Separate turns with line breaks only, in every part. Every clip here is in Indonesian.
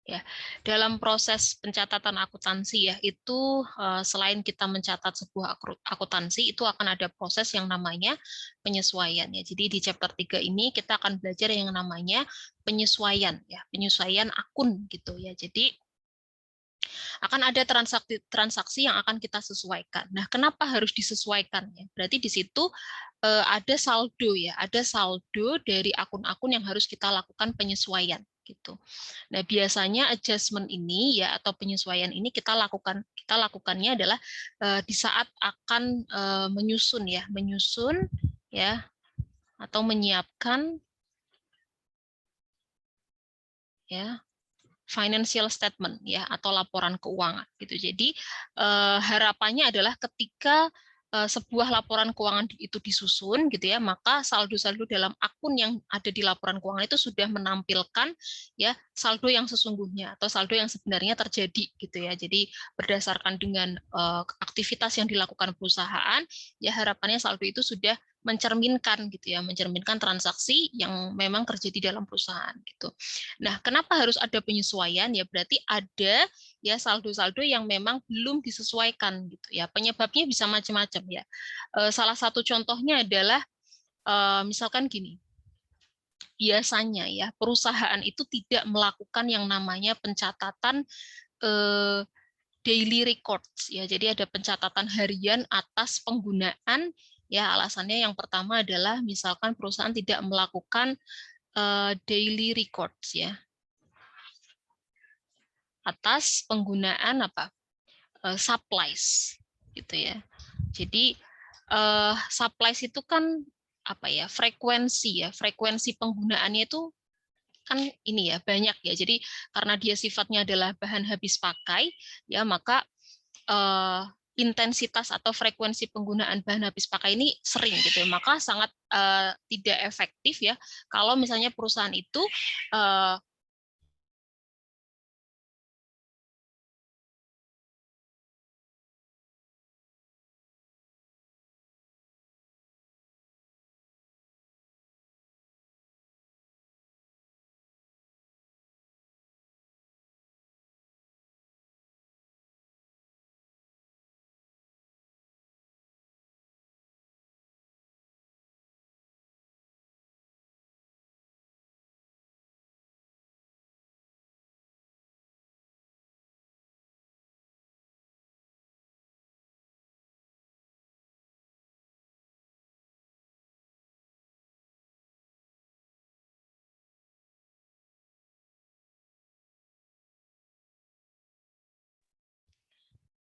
Ya, dalam proses pencatatan akuntansi ya, itu selain kita mencatat sebuah akuntansi, itu akan ada proses yang namanya penyesuaian ya. Jadi di chapter 3 ini kita akan belajar yang namanya penyesuaian ya, penyesuaian akun gitu ya. Jadi akan ada transaksi yang akan kita sesuaikan. Nah, kenapa harus disesuaikan ya? Berarti di situ ada saldo ya, ada saldo dari akun-akun yang harus kita lakukan penyesuaian gitu. Nah, biasanya adjustment ini ya atau penyesuaian ini kita lakukannya adalah di saat akan menyusun ya atau menyiapkan ya financial statement ya atau laporan keuangan gitu. Jadi harapannya adalah ketika sebuah laporan keuangan itu disusun gitu ya, maka saldo-saldo dalam akun yang ada di laporan keuangan itu sudah menampilkan ya saldo yang sesungguhnya atau saldo yang sebenarnya terjadi gitu ya. Jadi berdasarkan dengan aktivitas yang dilakukan perusahaan ya harapannya saldo itu sudah mencerminkan gitu ya, mencerminkan transaksi yang memang terjadi dalam perusahaan gitu. Nah, kenapa harus ada penyesuaian? Ya berarti ada ya saldo-saldo yang memang belum disesuaikan gitu ya. Penyebabnya bisa macam-macam ya. Salah satu contohnya adalah misalkan gini. Biasanya ya perusahaan itu tidak melakukan yang namanya pencatatan daily records ya. Jadi ada pencatatan harian atas penggunaan ya. Alasannya yang pertama adalah misalkan perusahaan tidak melakukan daily records ya atas penggunaan supplies gitu ya. Jadi supplies itu kan apa ya frekuensi penggunaannya itu kan ini ya banyak ya. Jadi karena dia sifatnya adalah bahan habis pakai ya maka intensitas atau frekuensi penggunaan bahan habis pakai ini sering gitu ya. Maka sangat tidak efektif ya kalau misalnya perusahaan itu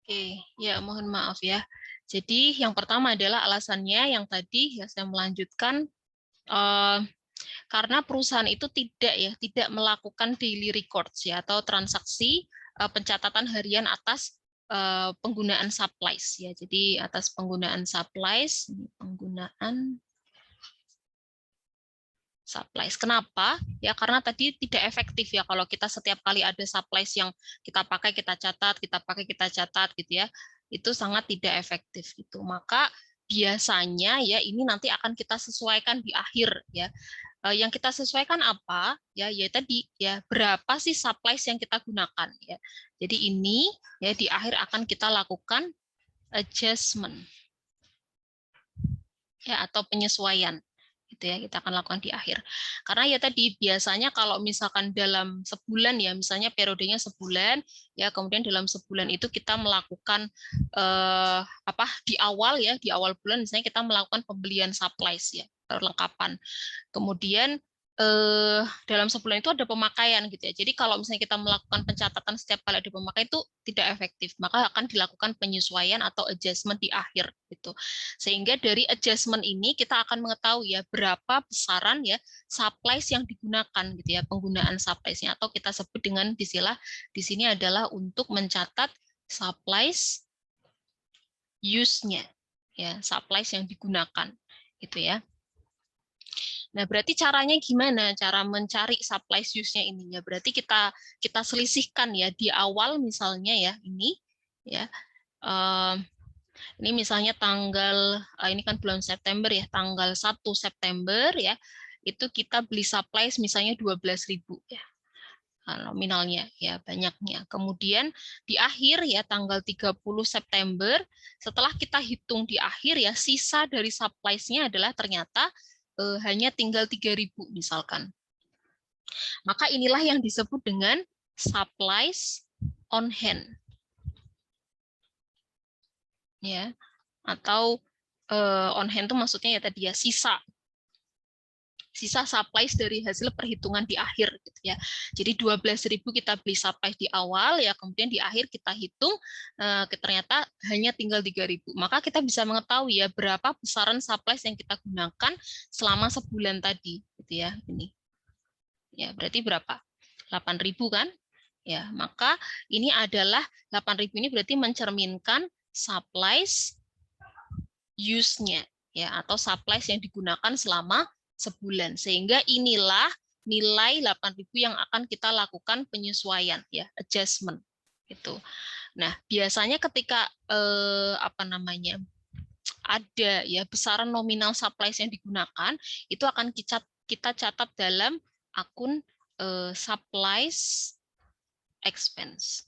Oke, ya mohon maaf ya. Jadi yang pertama adalah alasannya yang tadi ya saya melanjutkan eh, karena perusahaan itu tidak melakukan daily records ya atau transaksi pencatatan harian atas penggunaan supplies ya. Jadi atas penggunaan supplies. Kenapa? Ya karena tadi tidak efektif ya kalau kita setiap kali ada supplies yang kita pakai kita catat gitu ya. Itu sangat tidak efektif gitu. Maka biasanya ya ini nanti akan kita sesuaikan di akhir ya. Yang kita sesuaikan apa? Ya tadi ya berapa sih supplies yang kita gunakan ya. Jadi ini ya di akhir akan kita lakukan adjustment ya atau penyesuaian gitu ya kita akan lakukan di akhir karena ya tadi biasanya kalau misalkan dalam sebulan ya misalnya periodenya sebulan ya kemudian dalam sebulan itu kita melakukan di awal bulan misalnya kita melakukan pembelian supplies ya perlengkapan kemudian dalam sebulan itu ada pemakaian gitu ya. Jadi kalau misalnya kita melakukan pencatatan setiap kali ada pemakaian itu tidak efektif, maka akan dilakukan penyesuaian atau adjustment di akhir gitu. Sehingga dari adjustment ini kita akan mengetahui ya berapa besaran ya supplies yang digunakan gitu ya, penggunaan supplies-nya atau kita sebut dengan istilah di sini adalah untuk mencatat supplies use-nya ya, supplies yang digunakan gitu ya. Nah, berarti caranya gimana? Cara mencari supply use-nya ini ya. Berarti kita selisihkan ya di awal misalnya ya ini ya. Ini misalnya tanggal ini kan bulan September ya, tanggal 1 September ya. Itu kita beli supplies misalnya 12.000 ya. nominalnya ya, banyaknya. Kemudian di akhir ya tanggal 30 September, setelah kita hitung di akhir ya, sisa dari supplies-nya adalah ternyata hanya tinggal 3.000 misalkan. Maka inilah yang disebut dengan supplies on hand. Ya, atau on hand itu maksudnya ya tadi ya sisa supplies dari hasil perhitungan di akhir gitu ya. Jadi 12.000 kita beli supplies di awal ya, kemudian di akhir kita hitung ternyata hanya tinggal 3.000. Maka kita bisa mengetahui ya berapa besaran supplies yang kita gunakan selama sebulan tadi gitu ya. Ini. Ya, berarti berapa? 8.000 kan? Ya, maka ini adalah 8.000 ini berarti mencerminkan supplies use-nya ya, atau supplies yang digunakan selama sebulan. Sehingga inilah nilai 8.000 yang akan kita lakukan penyesuaian ya, adjustment gitu. Nah, biasanya ketika ada ya besaran nominal supplies yang digunakan, itu akan kita catat dalam akun supplies expense.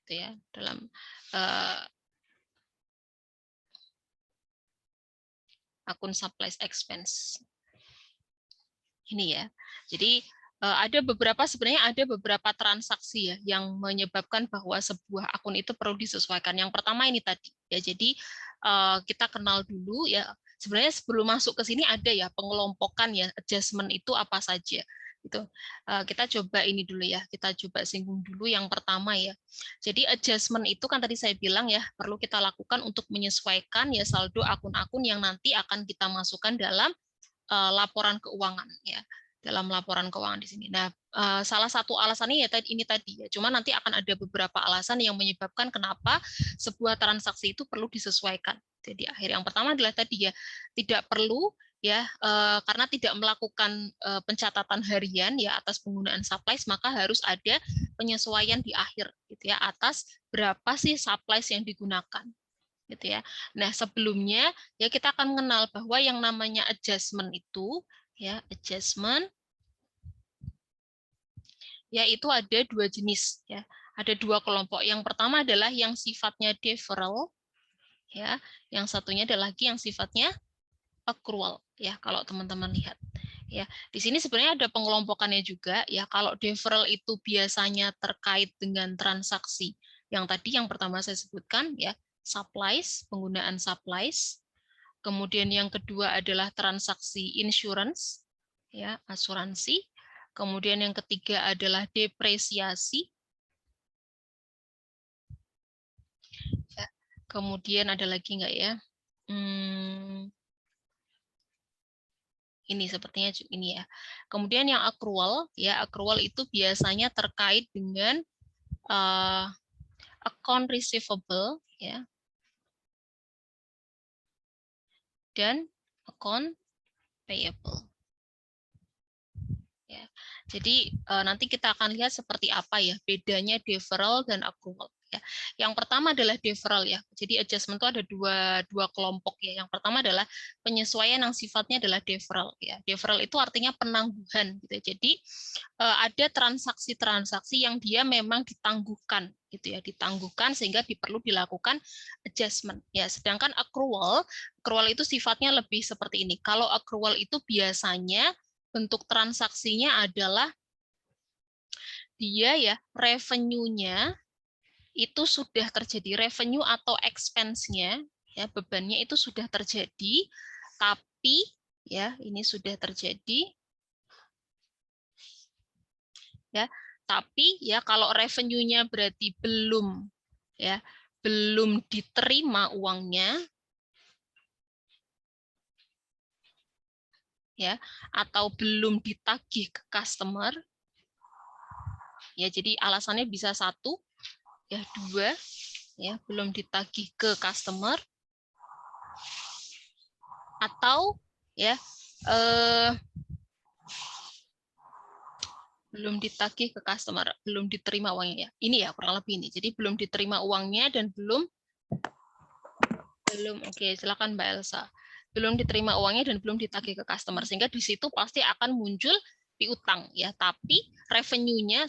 Gitu ya, dalam akun supplies expense. Ini ya. Jadi sebenarnya ada beberapa transaksi ya yang menyebabkan bahwa sebuah akun itu perlu disesuaikan. Yang pertama ini tadi ya. Jadi kita kenal dulu ya. Sebenarnya sebelum masuk ke sini ada ya pengelompokan ya, adjustment itu apa saja. Gitu. Kita coba ini dulu ya. Kita coba singgung dulu yang pertama ya. Jadi adjustment itu kan tadi saya bilang ya perlu kita lakukan untuk menyesuaikan ya saldo akun-akun yang nanti akan kita masukkan dalam laporan keuangan ya, dalam laporan keuangan di sini. Nah, salah satu alasannya ya ini tadi ya. Cuma nanti akan ada beberapa alasan yang menyebabkan kenapa sebuah transaksi itu perlu disesuaikan. Jadi akhir yang pertama adalah tadi ya, tidak perlu ya karena tidak melakukan pencatatan harian ya atas penggunaan supplies, maka harus ada penyesuaian di akhir gitu ya atas berapa sih supplies yang digunakan. Gitu ya. Nah, sebelumnya ya kita akan mengenal bahwa yang namanya adjustment itu ya, adjustment ya itu ada dua jenis ya. Ada dua kelompok. Yang pertama adalah yang sifatnya deferral ya, yang satunya adalah lagi yang sifatnya accrual ya, kalau teman-teman lihat. Ya, di sini sebenarnya ada pengelompokannya juga ya. Kalau deferral itu biasanya terkait dengan transaksi yang tadi yang pertama saya sebutkan ya, supplies, penggunaan supplies. Kemudian yang kedua adalah transaksi insurance, ya, asuransi. Kemudian yang ketiga adalah depresiasi. Ya. Kemudian ada lagi nggak ya? Ini sepertinya ini ya. Kemudian yang accrual, ya accrual itu biasanya terkait dengan account receivable, ya, dan account payable. Ya. Jadi nanti kita akan lihat seperti apa ya bedanya deferral dan accrual. Ya. Yang pertama adalah deferral ya. Jadi adjustment itu ada dua kelompok ya. Yang pertama adalah penyesuaian yang sifatnya adalah deferral ya. Deferral itu artinya penangguhan gitu. Jadi ada transaksi-transaksi yang dia memang ditangguhkan gitu ya, ditangguhkan sehingga perlu dilakukan adjustment ya. Sedangkan accrual itu sifatnya lebih seperti ini. Kalau accrual itu biasanya bentuk transaksinya adalah dia ya revenue-nya itu sudah terjadi, revenue atau expense-nya ya, bebannya itu sudah terjadi, tapi ya ini sudah terjadi ya, tapi ya kalau revenue-nya berarti belum ya, belum diterima uangnya ya, atau belum ditagih ke customer ya. Jadi alasannya bisa satu ya, dua ya, belum ditagih ke customer, atau ya belum ditagih ke customer, belum diterima uangnya ya. Ini ya kurang lebih ini. Jadi belum diterima uangnya dan belum oke, silakan Mbak Elsa. Belum diterima uangnya dan belum ditagih ke customer, sehingga di situ pasti akan muncul piutang ya, tapi revenue-nya,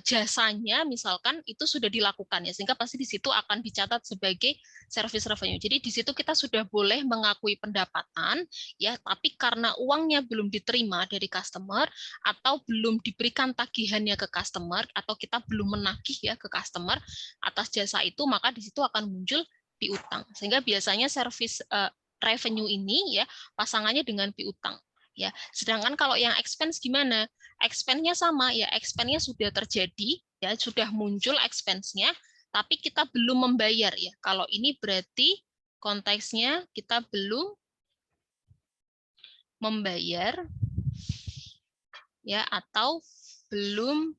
jasanya misalkan itu sudah dilakukan ya, sehingga pasti di situ akan dicatat sebagai service revenue. Jadi di situ kita sudah boleh mengakui pendapatan ya, tapi karena uangnya belum diterima dari customer atau belum diberikan tagihannya ke customer atau kita belum menagih ya ke customer atas jasa itu, maka di situ akan muncul piutang. Sehingga biasanya service revenue ini ya pasangannya dengan piutang. Ya, sedangkan kalau yang expense gimana? Expense-nya sama ya, expense-nya sudah terjadi ya, sudah muncul expense-nya, tapi kita belum membayar ya. Kalau ini berarti konteksnya kita belum membayar ya, atau belum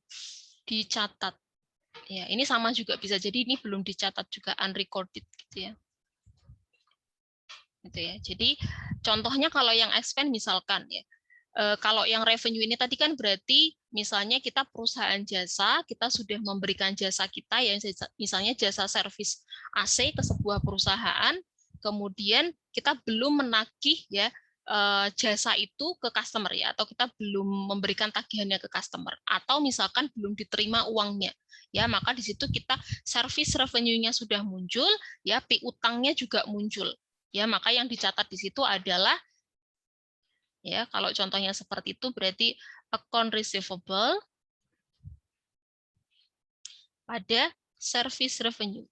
dicatat. Ya, ini sama juga bisa jadi ini belum dicatat juga, unrecorded gitu ya. Gitu ya. Jadi contohnya kalau yang expense misalkan ya, kalau yang revenue ini tadi kan berarti misalnya kita perusahaan jasa, kita sudah memberikan jasa kita ya, misalnya jasa servis AC ke sebuah perusahaan, kemudian kita belum menagih ya jasa itu ke customer ya, atau kita belum memberikan tagihannya ke customer, atau misalkan belum diterima uangnya ya, maka di situ kita service revenue-nya sudah muncul ya, piutangnya juga muncul ya, maka yang dicatat di situ adalah ya, kalau contohnya seperti itu berarti account receivable pada service revenue.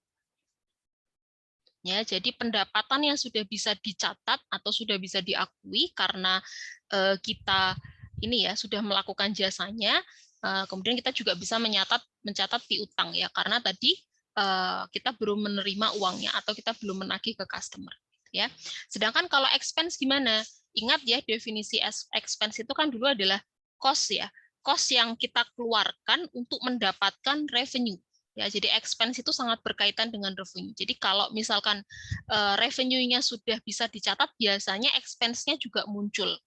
Ya, jadi pendapatan yang sudah bisa dicatat atau sudah bisa diakui karena kita ini ya sudah melakukan jasanya, kemudian kita juga bisa mencatat piutang ya, karena tadi kita belum menerima uangnya atau kita belum menagih ke customer ya. Sedangkan kalau expense gimana? Ingat ya, definisi expense itu kan dulu adalah cost ya, cost yang kita keluarkan untuk mendapatkan revenue. Ya, jadi expense itu sangat berkaitan dengan revenue. Jadi kalau misalkan revenue-nya sudah bisa dicatat, biasanya expense-nya juga muncul.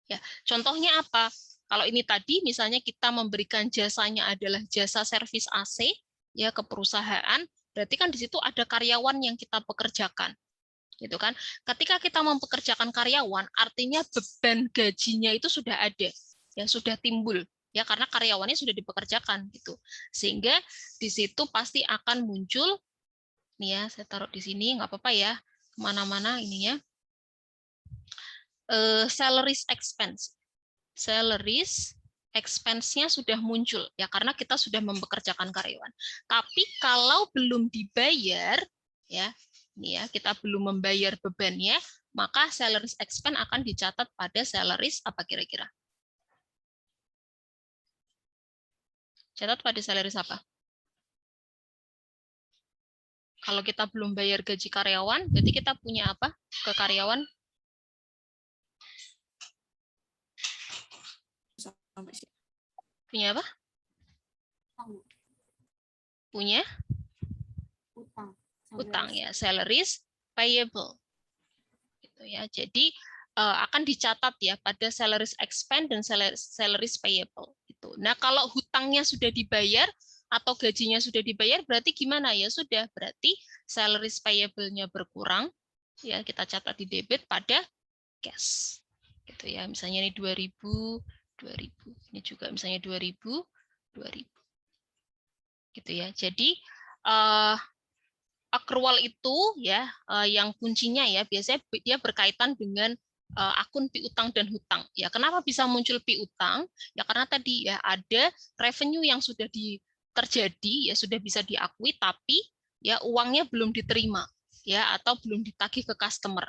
Ya, contohnya apa? Kalau ini tadi misalnya kita memberikan jasanya adalah jasa servis AC ya ke perusahaan, berarti kan di situ ada karyawan yang kita pekerjakan. Gitu kan? Ketika kita mempekerjakan karyawan, artinya beban gajinya itu sudah ada, ya sudah timbul. Ya, karena karyawannya sudah dipekerjakan gitu, sehingga di situ pasti akan muncul nih ya, saya taruh di sini nggak apa-apa ya, kemana-mana ininya, salaries expense-nya sudah muncul ya, karena kita sudah mempekerjakan karyawan. Tapi kalau belum dibayar ya, ini ya, kita belum membayar bebannya, maka salaries expense akan dicatat pada salaries apa kira-kira? Catat pada salaries apa? Kalau kita belum bayar gaji karyawan, berarti kita punya apa ke karyawan? Punya apa? Punya utang ya, salaries payable. Gitu ya. Jadi akan dicatat ya pada salaries expense dan salaries payable itu. Nah, kalau hutangnya sudah dibayar atau gajinya sudah dibayar, berarti gimana ya? Sudah, berarti salaries payable-nya berkurang ya, kita catat di debit pada cash. Gitu ya. Misalnya ini 2000, 2000. Ini juga misalnya 2000, 2000. Gitu ya. Jadi accrual itu ya yang kuncinya ya biasanya dia berkaitan dengan akun piutang dan hutang. Ya, kenapa bisa muncul piutang? Ya karena tadi ya ada revenue yang sudah terjadi ya, sudah bisa diakui, tapi ya uangnya belum diterima ya, atau belum ditagih ke customer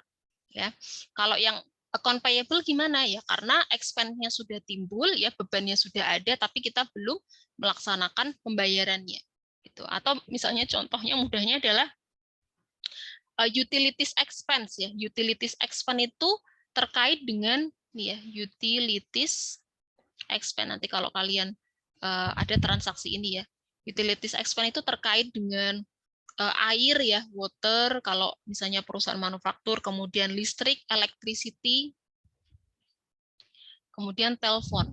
ya. Kalau yang account payable gimana ya, karena expense-nya sudah timbul ya, bebannya sudah ada, tapi kita belum melaksanakan pembayarannya gitu. Atau misalnya contohnya mudahnya adalah utilities expense ya. Utilities expense itu terkait dengan nih ya, utilities expense. Nanti kalau kalian ada transaksi ini ya, utilities expense itu terkait dengan air ya, water kalau misalnya perusahaan manufaktur, kemudian listrik, electricity, kemudian telepon.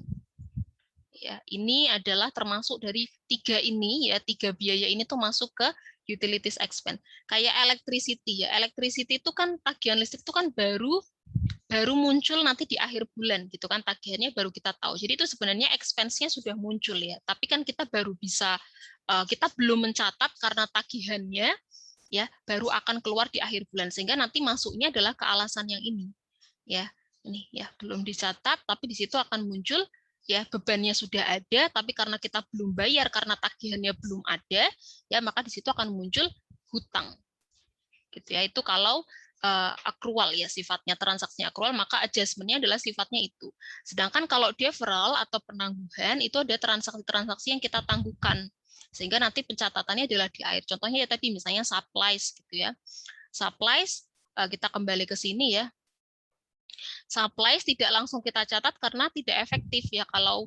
Ya, ini adalah termasuk dari tiga ini ya, tiga biaya ini tuh masuk ke utilities expense. Kayak electricity ya, electricity itu kan tagihan listrik itu kan baru baru muncul nanti di akhir bulan gitu kan, tagihannya baru kita tahu. Jadi itu sebenarnya expense-nya sudah muncul ya, tapi kan kita baru bisa kita belum mencatat karena tagihannya ya baru akan keluar di akhir bulan, sehingga nanti masuknya adalah ke alasan yang ini ya. Ini ya belum dicatat, tapi di situ akan muncul ya bebannya sudah ada, tapi karena kita belum bayar karena tagihannya belum ada ya, maka di situ akan muncul hutang gitu ya. Itu kalau accrual ya, sifatnya transaksi accrual, maka adjustment-nya adalah sifatnya itu. Sedangkan kalau deferral atau penangguhan itu ada transaksi-transaksi yang kita tangguhkan, sehingga nanti pencatatannya adalah di akhir. Contohnya ya tadi misalnya supplies gitu ya. Supplies kita kembali ke sini ya. Supplies tidak langsung kita catat karena tidak efektif ya kalau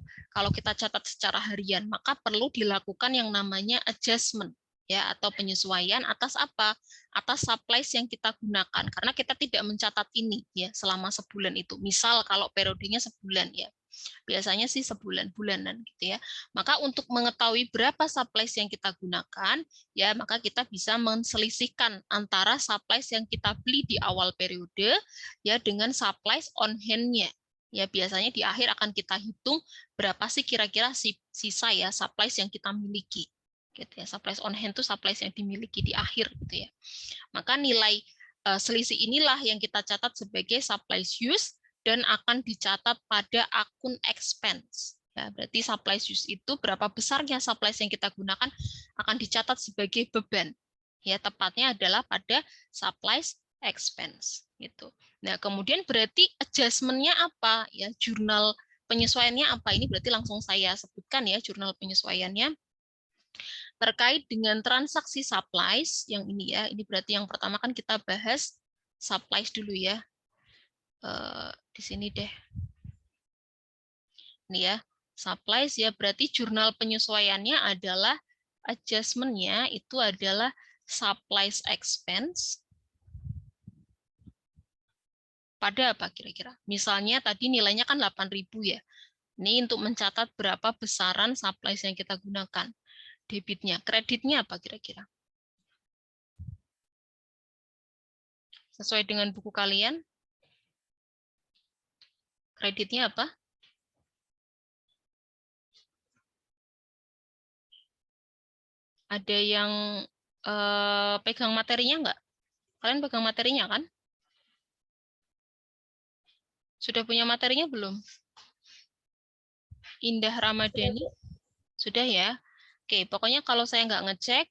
kita catat secara harian, maka perlu dilakukan yang namanya adjustment ya, atau penyesuaian atas apa? Atas supplies yang kita gunakan, karena kita tidak mencatat ini ya selama sebulan itu. Misal kalau periodenya sebulan ya, biasanya sih bulanan gitu ya. Maka untuk mengetahui berapa supplies yang kita gunakan ya, maka kita bisa menselisihkan antara supplies yang kita beli di awal periode ya dengan supplies on hand-nya. Ya biasanya di akhir akan kita hitung berapa sih kira-kira sisa ya supplies yang kita miliki. Gitu ya. Supplies on hand itu supplies yang dimiliki di akhir gitu ya. Maka nilai selisih inilah yang kita catat sebagai supplies use dan akan dicatat pada akun expense. Ya, berarti supplies use itu berapa besarnya supplies yang kita gunakan akan dicatat sebagai beban. Ya, tepatnya adalah pada supplies expense gitu. Nah, kemudian berarti adjustment-nya apa? Ya, jurnal penyesuaiannya apa? Ini berarti langsung saya sebutkan ya jurnal penyesuaiannya. Terkait dengan transaksi supplies yang ini ya, ini berarti yang pertama kan kita bahas supplies dulu ya. Di sini deh. Ini ya, supplies ya, berarti jurnal penyesuaiannya adalah adjustment-nya itu adalah supplies expense pada apa kira-kira? Misalnya tadi nilainya kan 8.000 ya. Ini untuk mencatat berapa besaran supplies yang kita gunakan. Debitnya, kreditnya apa kira-kira? Sesuai dengan buku kalian, kreditnya apa? Ada yang pegang materinya nggak? Kalian pegang materinya kan? Sudah punya materinya belum? Indah Ramadhani? Sudah ya? Oke, pokoknya kalau saya nggak ngecek,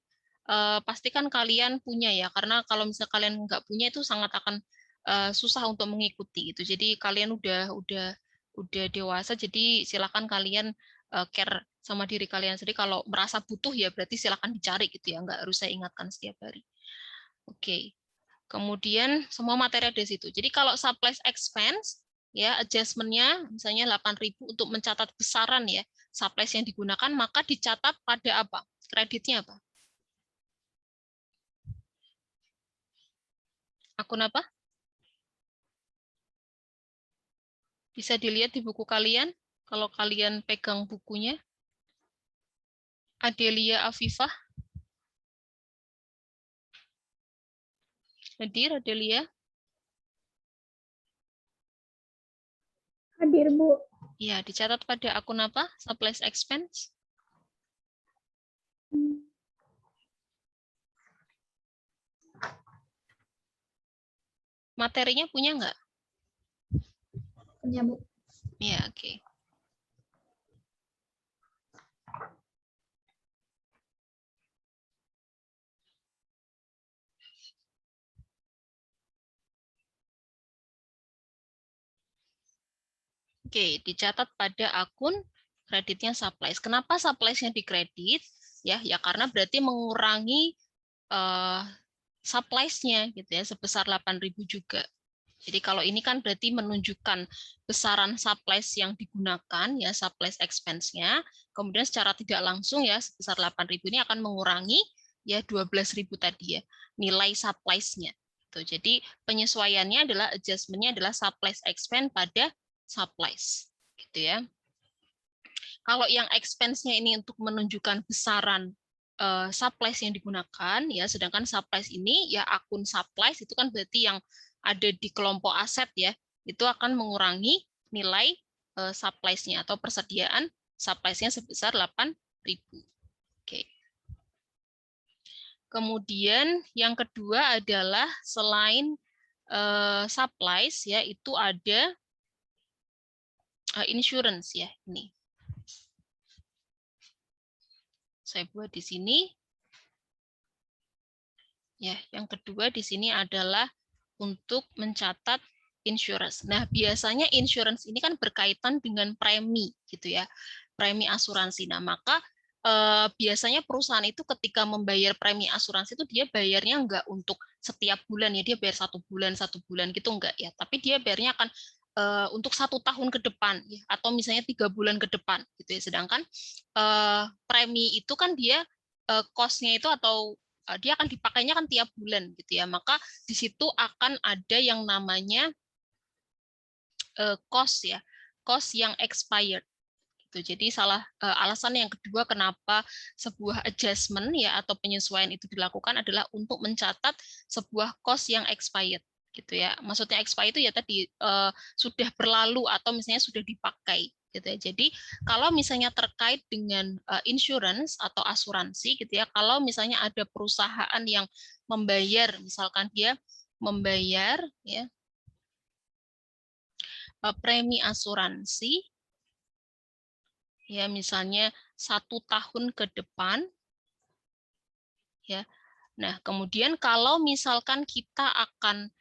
pastikan kalian punya ya, karena kalau misalnya kalian nggak punya itu sangat akan susah untuk mengikuti gitu. Jadi kalian udah dewasa, jadi silakan kalian care sama diri kalian sendiri. Kalau merasa butuh ya berarti silakan dicari gitu ya, nggak harus saya ingatkan setiap hari. Oke. Kemudian semua materi ada di situ. Jadi kalau supplies expense ya adjustment-nya misalnya 8.000 untuk mencatat besaran ya supplies yang digunakan, maka dicatat pada apa? Kreditnya apa? Akun apa? Bisa dilihat di buku kalian kalau kalian pegang bukunya. Adelia Afifah. Hadir Adelia?
Hadir, Bu.
Ya, dicatat pada akun apa? Supplies expense. Materinya punya nggak?
Punya, Bu.
Ya, oke. Oke, dicatat pada akun kreditnya supplies. Kenapa supplies-nya dikredit? Ya karena berarti mengurangi supplies-nya gitu ya sebesar 8.000 juga. Jadi kalau ini kan berarti menunjukkan besaran supplies yang digunakan ya supplies expense-nya, kemudian secara tidak langsung ya sebesar 8.000 ini akan mengurangi ya 12.000 tadi ya nilai supplies-nya. Jadi penyesuaiannya adalah adjustment-nya adalah supplies expense pada supplies gitu ya. Kalau yang expense-nya ini untuk menunjukkan besaran supplies yang digunakan ya, sedangkan supplies ini ya akun supplies itu kan berarti yang ada di kelompok aset ya. itu akan mengurangi nilai supplies-nya atau persediaan supplies-nya sebesar 8.000. Oke. Kemudian yang kedua adalah selain supplies ya, itu ada insurance ya, ini. Saya buat di sini. Ya, yang kedua di sini adalah untuk mencatat insurance. Nah, biasanya insurance ini kan berkaitan dengan premi gitu ya. Premi asuransi. Nah, maka biasanya perusahaan itu ketika membayar premi asuransi itu dia bayarnya enggak untuk setiap bulan ya, dia bayar 1 bulan gitu enggak ya, tapi dia bayarnya akan untuk 1 tahun ke depan ya, atau misalnya 3 bulan ke depan gitu ya. Sedangkan premi itu kan dia cost-nya itu atau dia akan dipakainya kan tiap bulan gitu ya, maka di situ akan ada yang namanya cost ya, cost yang expired gitu. Jadi alasan yang kedua kenapa sebuah adjustment ya atau penyesuaian itu dilakukan adalah untuk mencatat sebuah cost yang expired gitu ya. Maksudnya expired itu ya tadi sudah berlalu atau misalnya sudah dipakai gitu ya. Jadi kalau misalnya terkait dengan insurance atau asuransi gitu ya, kalau misalnya ada perusahaan yang membayar, misalkan dia membayar ya premi asuransi ya, misalnya 1 tahun ke depan ya. Nah, kemudian kalau misalkan kita akan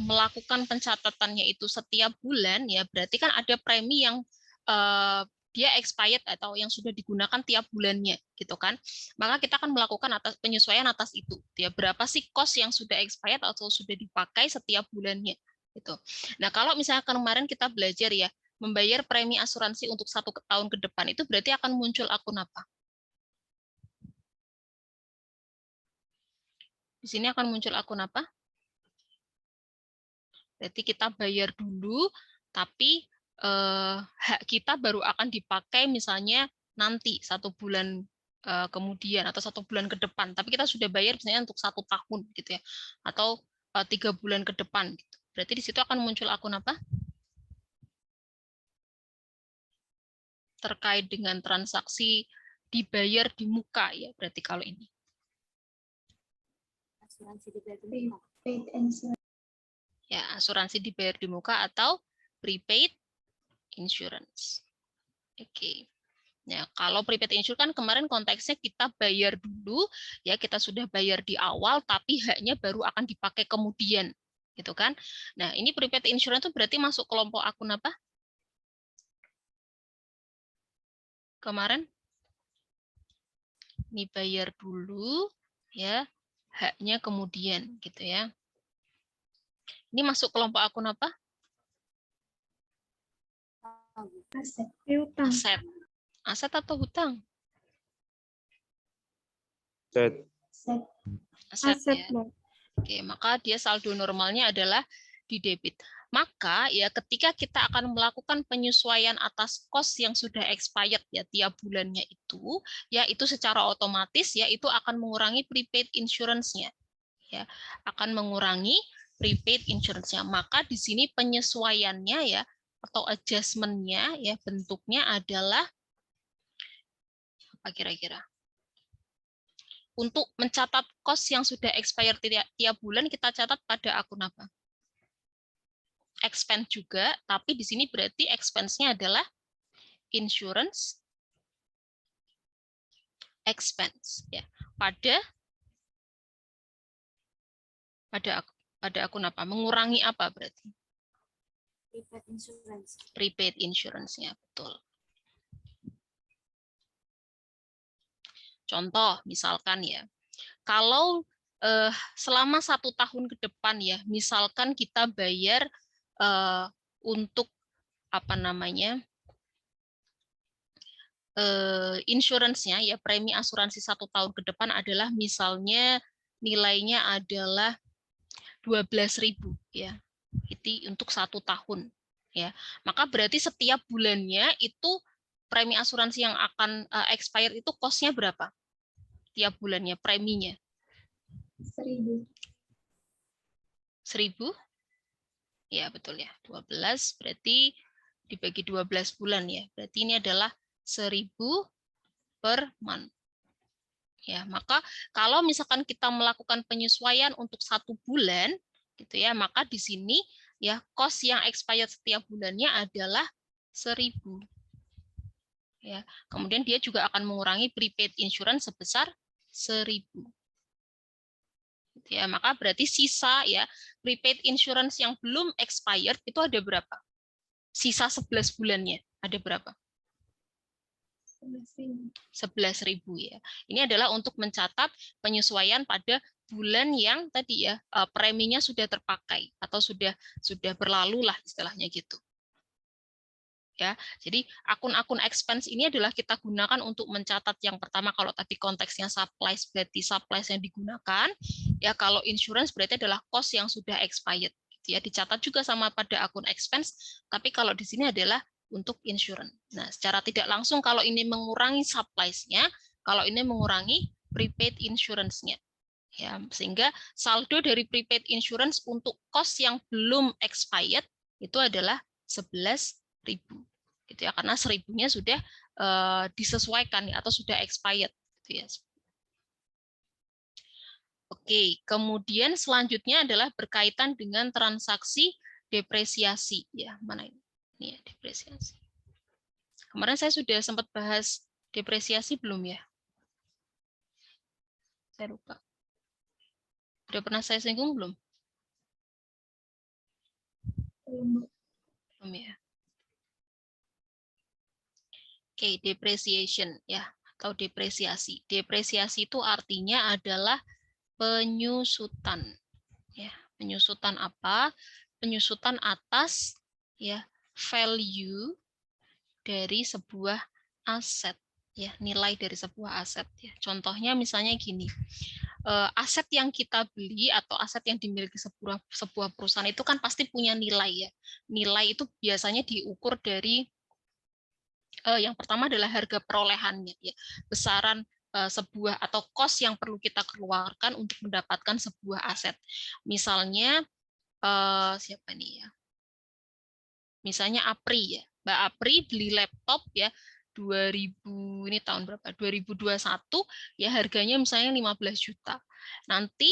melakukan pencatatannya itu setiap bulan ya, berarti kan ada premi yang dia expired atau yang sudah digunakan tiap bulannya gitu kan. Maka kita akan melakukan penyesuaian atas itu ya, berapa sih cost yang sudah expired atau sudah dipakai setiap bulannya gitu. Nah, kalau misalnya kemarin kita belajar ya, membayar premi asuransi untuk 1 tahun ke depan, itu berarti akan muncul akun apa? Di sini akan muncul akun apa? Berarti kita bayar dulu, tapi hak kita baru akan dipakai misalnya nanti 1 bulan kemudian atau 1 bulan ke depan. Tapi kita sudah bayar misalnya untuk 1 tahun gitu ya, atau 3 bulan ke depan. Gitu. Berarti di situ akan muncul akun apa? Terkait dengan transaksi dibayar di muka ya, berarti kalau ini.
Asuransi dibayar di muka. Prepaid insurance.
Ya, asuransi dibayar di muka atau prepaid insurance. Oke. Nah, kalau prepaid insurance kan kemarin konteksnya kita bayar dulu, ya kita sudah bayar di awal, tapi haknya baru akan dipakai kemudian, gitu kan? Nah, ini prepaid insurance itu berarti masuk kelompok akun apa? Kemarin ini bayar dulu, ya haknya kemudian, gitu ya. Ini masuk kelompok akun apa?
Aset.
Aset. Aset atau hutang?
Aset.
Aset ya. Oke, maka dia saldo normalnya adalah di debit. Maka ya ketika kita akan melakukan penyesuaian atas cost yang sudah expired ya tiap bulannya itu secara otomatis ya itu akan mengurangi prepaid insurance-nya. Ya, akan mengurangi prepaid insurance-nya. Maka di sini penyesuaiannya ya atau adjustment-nya ya bentuknya adalah apa kira-kira? Untuk mencatat cost yang sudah expired tiap bulan kita catat pada akun apa? Expense juga, tapi di sini berarti expense-nya adalah insurance expense ya. Pada akun apa? Mengurangi apa berarti?
Prepaid insurance.
Prepaid insurance-nya, betul. Contoh misalkan ya, kalau selama 1 tahun ke depan ya, misalkan kita bayar untuk apa namanya insurance-nya ya, premi asuransi 1 tahun ke depan adalah misalnya nilainya adalah 12.000 ya. Itu untuk 1 tahun ya. Maka berarti setiap bulannya itu premi asuransi yang akan expire itu cost-nya berapa? Tiap bulannya preminya.
1.000.
1.000? Ya, betul ya. 12 berarti dibagi 12 bulan ya. Berarti ini adalah 1.000 per month. Ya, maka kalau misalkan kita melakukan penyesuaian untuk 1 bulan, gitu ya, maka di sini ya cost yang expired setiap bulannya adalah 1.000. Ya, kemudian dia juga akan mengurangi prepaid insurance sebesar 1.000. Gitu ya, maka berarti sisa ya prepaid insurance yang belum expired itu ada berapa? Sisa 11 bulannya ada berapa? 11.000 ya. Ini adalah untuk mencatat penyesuaian pada bulan yang tadi ya preminya sudah terpakai atau sudah berlalu lah istilahnya gitu. Ya, jadi akun-akun expense ini adalah kita gunakan untuk mencatat yang pertama kalau tadi konteksnya supplies berarti supplies yang digunakan. Ya, kalau insurance berarti adalah cost yang sudah expired. Gitu ya, dicatat juga sama pada akun expense, tapi kalau di sini adalah untuk insurance. Nah, secara tidak langsung kalau ini mengurangi supplies-nya, kalau ini mengurangi prepaid insurance-nya. Ya, sehingga saldo dari prepaid insurance untuk cost yang belum expired itu adalah 11.000. Gitu ya, karena 1.000-nya sudah disesuaikan atau sudah expired gitu ya. Oke, kemudian selanjutnya adalah berkaitan dengan transaksi depresiasi ya. Mana ini? Ini ya, depresiasi. Kemarin saya sudah sempat bahas depresiasi belum ya? Saya lupa. Sudah pernah saya singgung belum? Belum ya. Oke, depreciation ya atau depresiasi. Depresiasi itu artinya adalah penyusutan. Ya, penyusutan apa? Penyusutan atas ya value dari sebuah aset ya, nilai dari sebuah aset ya. Contohnya misalnya gini. Aset yang kita beli atau aset yang dimiliki sebuah perusahaan itu kan pasti punya nilai ya. Nilai itu biasanya diukur dari yang pertama adalah harga perolehannya ya, besaran sebuah atau cost yang perlu kita keluarkan untuk mendapatkan sebuah aset. Misalnya siapa nih ya? Misalnya Apri ya. Mbak Apri beli laptop ya 2000 ini tahun berapa? 2021 ya harganya misalnya 15 juta. Nanti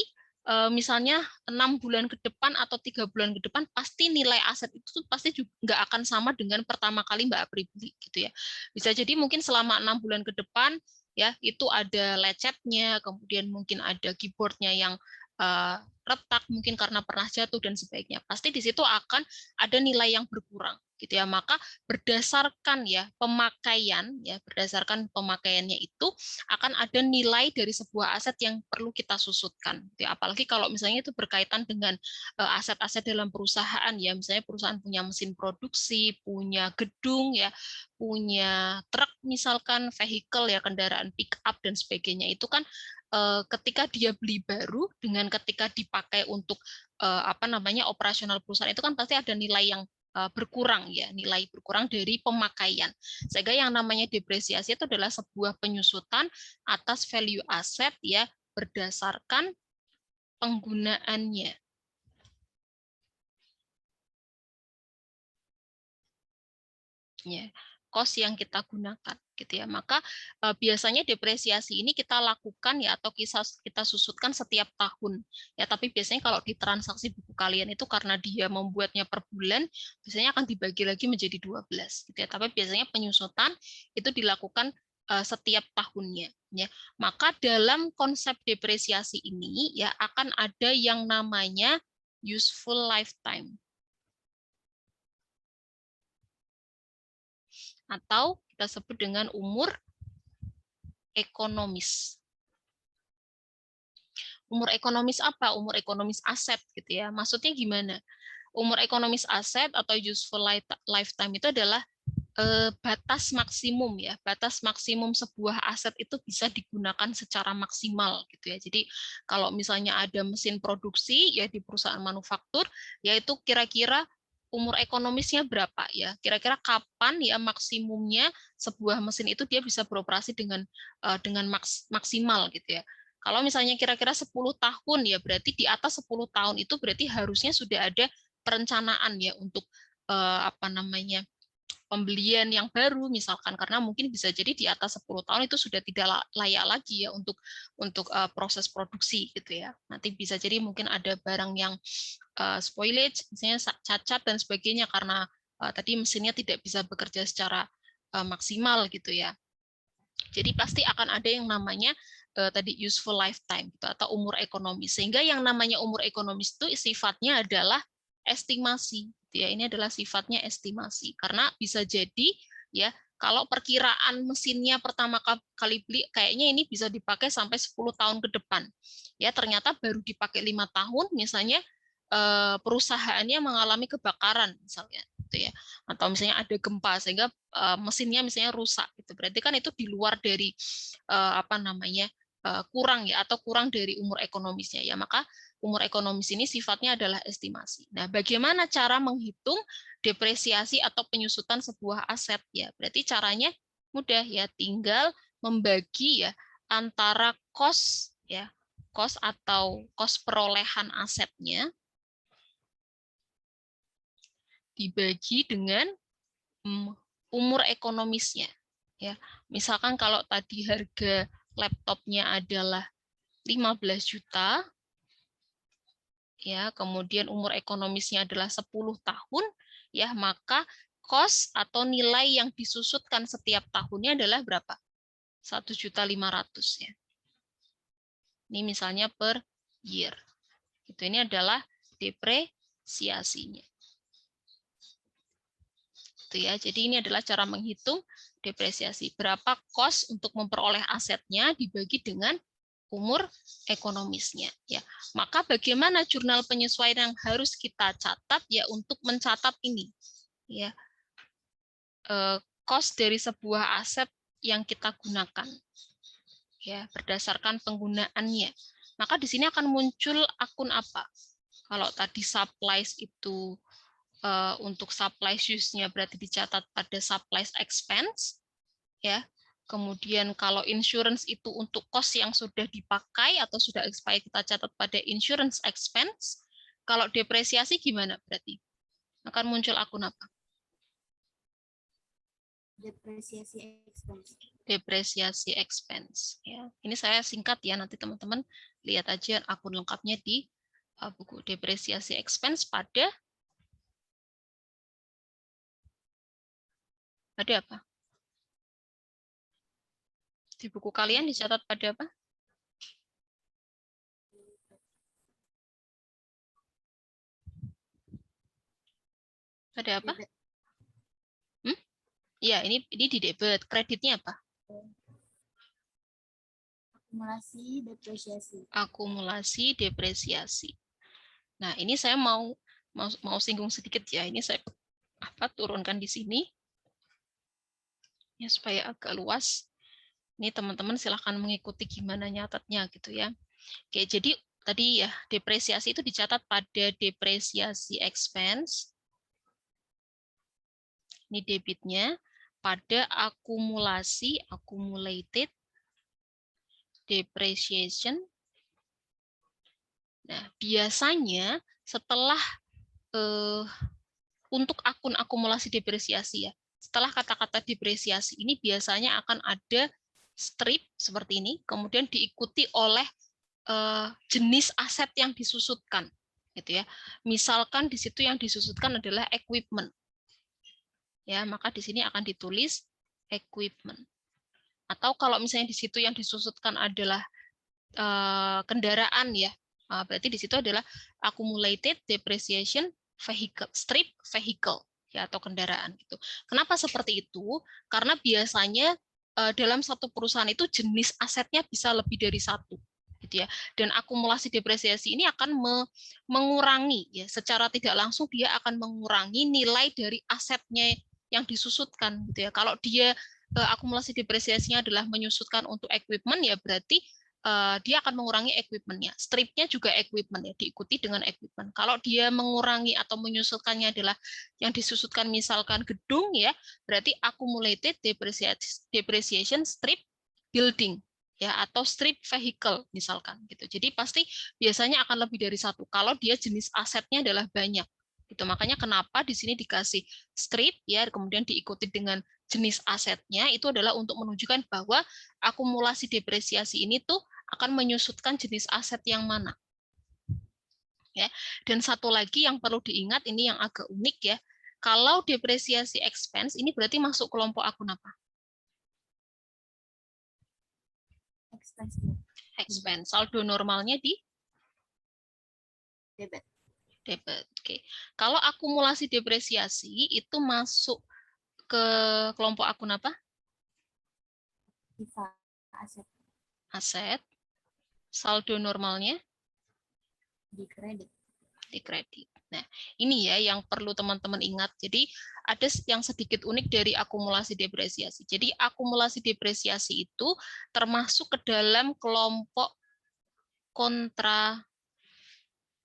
misalnya 6 bulan ke depan atau 3 bulan ke depan pasti nilai aset itu pasti juga nggak akan sama dengan pertama kali Mbak Apri beli gitu ya. Bisa jadi mungkin selama 6 bulan ke depan ya itu ada lecetnya, kemudian mungkin ada keyboardnya yang retak mungkin karena pernah jatuh dan sebaiknya. Pasti di situ akan ada nilai yang berkurang gitu ya. Maka berdasarkan ya berdasarkan pemakaiannya itu akan ada nilai dari sebuah aset yang perlu kita susutkan gitu ya. Apalagi kalau misalnya itu berkaitan dengan aset-aset dalam perusahaan ya, misalnya perusahaan punya mesin produksi, punya gedung ya, punya truk misalkan, vehicle ya, kendaraan pick up dan sebagainya, itu kan ketika dia beli baru dengan ketika dipakai untuk operasional perusahaan itu kan pasti ada nilai yang berkurang ya, nilai berkurang dari pemakaian. Sehingga yang namanya depresiasi itu adalah sebuah penyusutan atas value aset ya berdasarkan penggunaannya. Ya, cost yang kita gunakan gitu ya. Maka biasanya depresiasi ini kita lakukan ya atau kita susutkan setiap tahun ya, tapi biasanya kalau di transaksi buku kalian itu karena dia membuatnya per bulan biasanya akan dibagi lagi menjadi 12 gitu ya. Tapi biasanya penyusutan itu dilakukan setiap tahunnya ya. Maka dalam konsep depresiasi ini ya akan ada yang namanya useful lifetime atau kita sebut dengan umur ekonomis. Umur ekonomis apa? Umur ekonomis aset gitu ya. Maksudnya gimana? Umur ekonomis aset atau useful lifetime itu adalah batas maksimum ya. Batas maksimum sebuah aset itu bisa digunakan secara maksimal gitu ya. Jadi kalau misalnya ada mesin produksi ya di perusahaan manufaktur, yaitu kira-kira umur ekonomisnya berapa ya? Kira-kira kapan ya maksimumnya sebuah mesin itu dia bisa beroperasi dengan maksimal gitu ya. Kalau misalnya kira-kira 10 tahun ya berarti di atas 10 tahun itu berarti harusnya sudah ada perencanaan ya untuk apa namanya pembelian yang baru misalkan, karena mungkin bisa jadi di atas 10 tahun itu sudah tidak layak lagi ya untuk proses produksi gitu ya. Nanti bisa jadi mungkin ada barang yang spoilage, misalnya cacat dan sebagainya karena tadi mesinnya tidak bisa bekerja secara maksimal gitu ya. Jadi pasti akan ada yang namanya tadi useful lifetime gitu, atau umur ekonomis. Sehingga yang namanya umur ekonomis itu sifatnya adalah estimasi. Ya, ini adalah sifatnya estimasi. Karena bisa jadi ya kalau perkiraan mesinnya pertama kali beli kayaknya ini bisa dipakai sampai 10 tahun ke depan. Ya, ternyata baru dipakai 5 tahun misalnya perusahaannya mengalami kebakaran misalnya gitu ya. Atau misalnya ada gempa sehingga mesinnya misalnya rusak gitu. Berarti kan itu di luar dari apa namanya kurang ya, atau kurang dari umur ekonomisnya ya. Maka umur ekonomis ini sifatnya adalah estimasi. Nah, bagaimana cara menghitung depresiasi atau penyusutan sebuah aset ya? Berarti caranya mudah ya, tinggal membagi ya antara cost ya, cost atau cost perolehan asetnya dibagi dengan umur ekonomisnya ya. Misalkan kalau tadi harga laptopnya adalah 15 juta ya, kemudian umur ekonomisnya adalah 10 tahun ya, maka cost atau nilai yang disusutkan setiap tahunnya adalah berapa? 1.500.000 ya. Ini misalnya per year. Itu ini adalah depresiasinya. Itu ya. Jadi ini adalah cara menghitung depresiasi. Berapa cost untuk memperoleh asetnya dibagi dengan umur ekonomisnya ya. Maka bagaimana jurnal penyesuaian yang harus kita catat ya untuk mencatat ini ya. Cost dari sebuah aset yang kita gunakan ya berdasarkan penggunaannya. Maka di sini akan muncul akun apa? Kalau tadi supplies itu untuk supplies use-nya berarti dicatat pada supplies expense ya. Kemudian kalau insurance itu untuk cost yang sudah dipakai atau sudah expired kita catat pada insurance expense. Kalau depresiasi gimana berarti? Akan muncul akun apa?
Depresiasi expense.
Depresiasi expense ya. Ini saya singkat ya, nanti teman-teman lihat aja akun lengkapnya di buku depresiasi expense pada apa? Di buku kalian dicatat pada apa? Pada apa? Ya, ini di debit. Kreditnya apa?
Akumulasi depresiasi.
Akumulasi depresiasi. Nah, ini saya mau singgung sedikit ya. Ini saya turunkan di sini ya supaya agak luas. Ini teman-teman silahkan mengikuti gimana nyatatnya gitu ya. Oke, jadi tadi ya depresiasi itu dicatat pada depresiasi expense. Ini debitnya pada akumulasi accumulated depreciation. Nah, biasanya setelah untuk akun akumulasi depresiasi ya, setelah kata-kata depresiasi ini biasanya akan ada strip seperti ini, kemudian diikuti oleh jenis aset yang disusutkan, gitu ya. Misalkan di situ yang disusutkan adalah equipment, ya maka di sini akan ditulis equipment. Atau kalau misalnya di situ yang disusutkan adalah kendaraan ya, berarti di situ adalah accumulated depreciation vehicle, strip vehicle ya, atau kendaraan gitu. Kenapa seperti itu? Karena biasanya dalam satu perusahaan itu jenis asetnya bisa lebih dari satu gitu ya. Dan akumulasi depresiasi ini akan mengurangi ya, secara tidak langsung dia akan mengurangi nilai dari asetnya yang disusutkan gitu ya. Kalau dia akumulasi depresiasinya adalah menyusutkan untuk equipment ya berarti dia akan mengurangi equipment-nya. Strip-nya juga equipment ya, diikuti dengan equipment. Kalau dia mengurangi atau menyusutkannya adalah yang disusutkan misalkan gedung ya, berarti accumulated depreciation strip building ya, atau strip vehicle misalkan gitu. Jadi pasti biasanya akan lebih dari satu kalau dia jenis asetnya adalah banyak Itu makanya kenapa di sini dikasih strip ya, kemudian diikuti dengan jenis asetnya, itu adalah untuk menunjukkan bahwa akumulasi depresiasi ini tuh akan menyusutkan jenis aset yang mana. Ya. Dan satu lagi yang perlu diingat, ini yang agak unik ya, kalau depresiasi expense ini berarti masuk kelompok akun apa?
Expense.
Expense. Saldo normalnya di
Debit.
debit. Oke. Kalau akumulasi depresiasi itu masuk ke kelompok akun apa?
IVA. Aset.
Aset. Saldo normalnya
Di kredit.
di kredit. Nah, ini ya yang perlu teman-teman ingat. Jadi ada yang sedikit unik dari akumulasi depresiasi. Jadi akumulasi depresiasi itu termasuk ke dalam kelompok kontra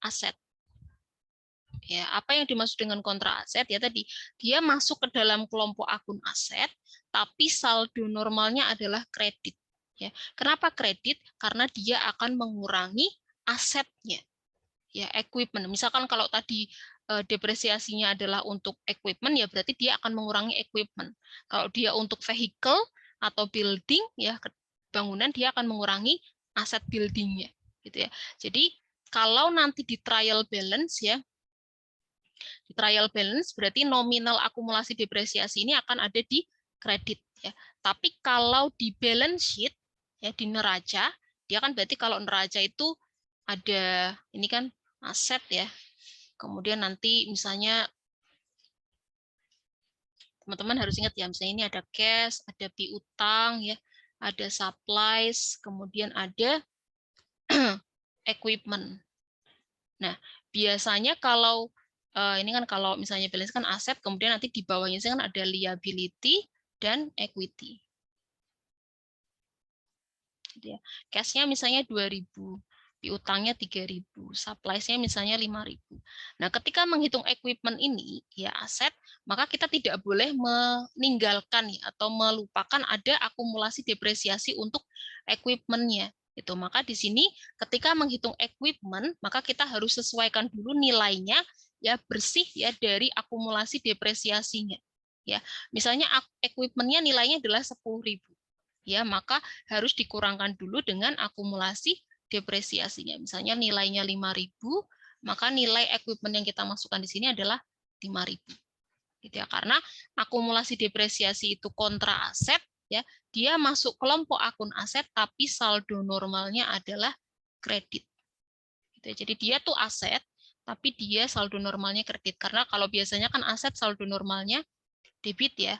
aset. Ya, apa yang dimaksud dengan kontra aset ya tadi, dia masuk ke dalam kelompok akun aset, tapi saldo normalnya adalah kredit. Ya, kenapa kredit? Karena dia akan mengurangi asetnya. Ya, equipment. Misalkan kalau tadi depresiasinya adalah untuk equipment, ya berarti dia akan mengurangi equipment. Kalau dia untuk vehicle atau building, ya bangunan, dia akan mengurangi aset buildingnya, gitu ya. Jadi kalau nanti di trial balance ya, di trial balance berarti nominal akumulasi depresiasi ini akan ada di kredit ya. Tapi kalau di balance sheet ya di neraca, dia kan berarti kalau neraca itu ada ini kan aset ya. Kemudian nanti misalnya teman-teman harus ingat ya, misalnya ini ada cash, ada piutang ya, ada supplies, kemudian ada equipment. Nah, biasanya kalau ini kan kalau misalnya balance kan aset, kemudian nanti di bawahnya kan ada liability dan equity. Gitu ya. Cash-nya misalnya 2.000, piutangnya 3.000, supplies-nya misalnya 5.000. Nah, ketika menghitung equipment ini ya aset, maka kita tidak boleh meninggalkan ya, atau melupakan ada akumulasi depresiasi untuk equipment-nya. Itu maka di sini ketika menghitung equipment, maka kita harus sesuaikan dulu nilainya ya bersih ya dari akumulasi depresiasinya. Ya, misalnya equipment-nya nilainya adalah 10.000. Ya, maka harus dikurangkan dulu dengan akumulasi depresiasinya. Misalnya nilainya 5.000, maka nilai equipment yang kita masukkan di sini adalah 5.000. Gitu ya, karena akumulasi depresiasi itu kontra aset ya, dia masuk kelompok akun aset tapi saldo normalnya adalah kredit. Gitu ya. Jadi dia tuh aset tapi dia saldo normalnya kredit, karena kalau biasanya kan aset saldo normalnya debit ya,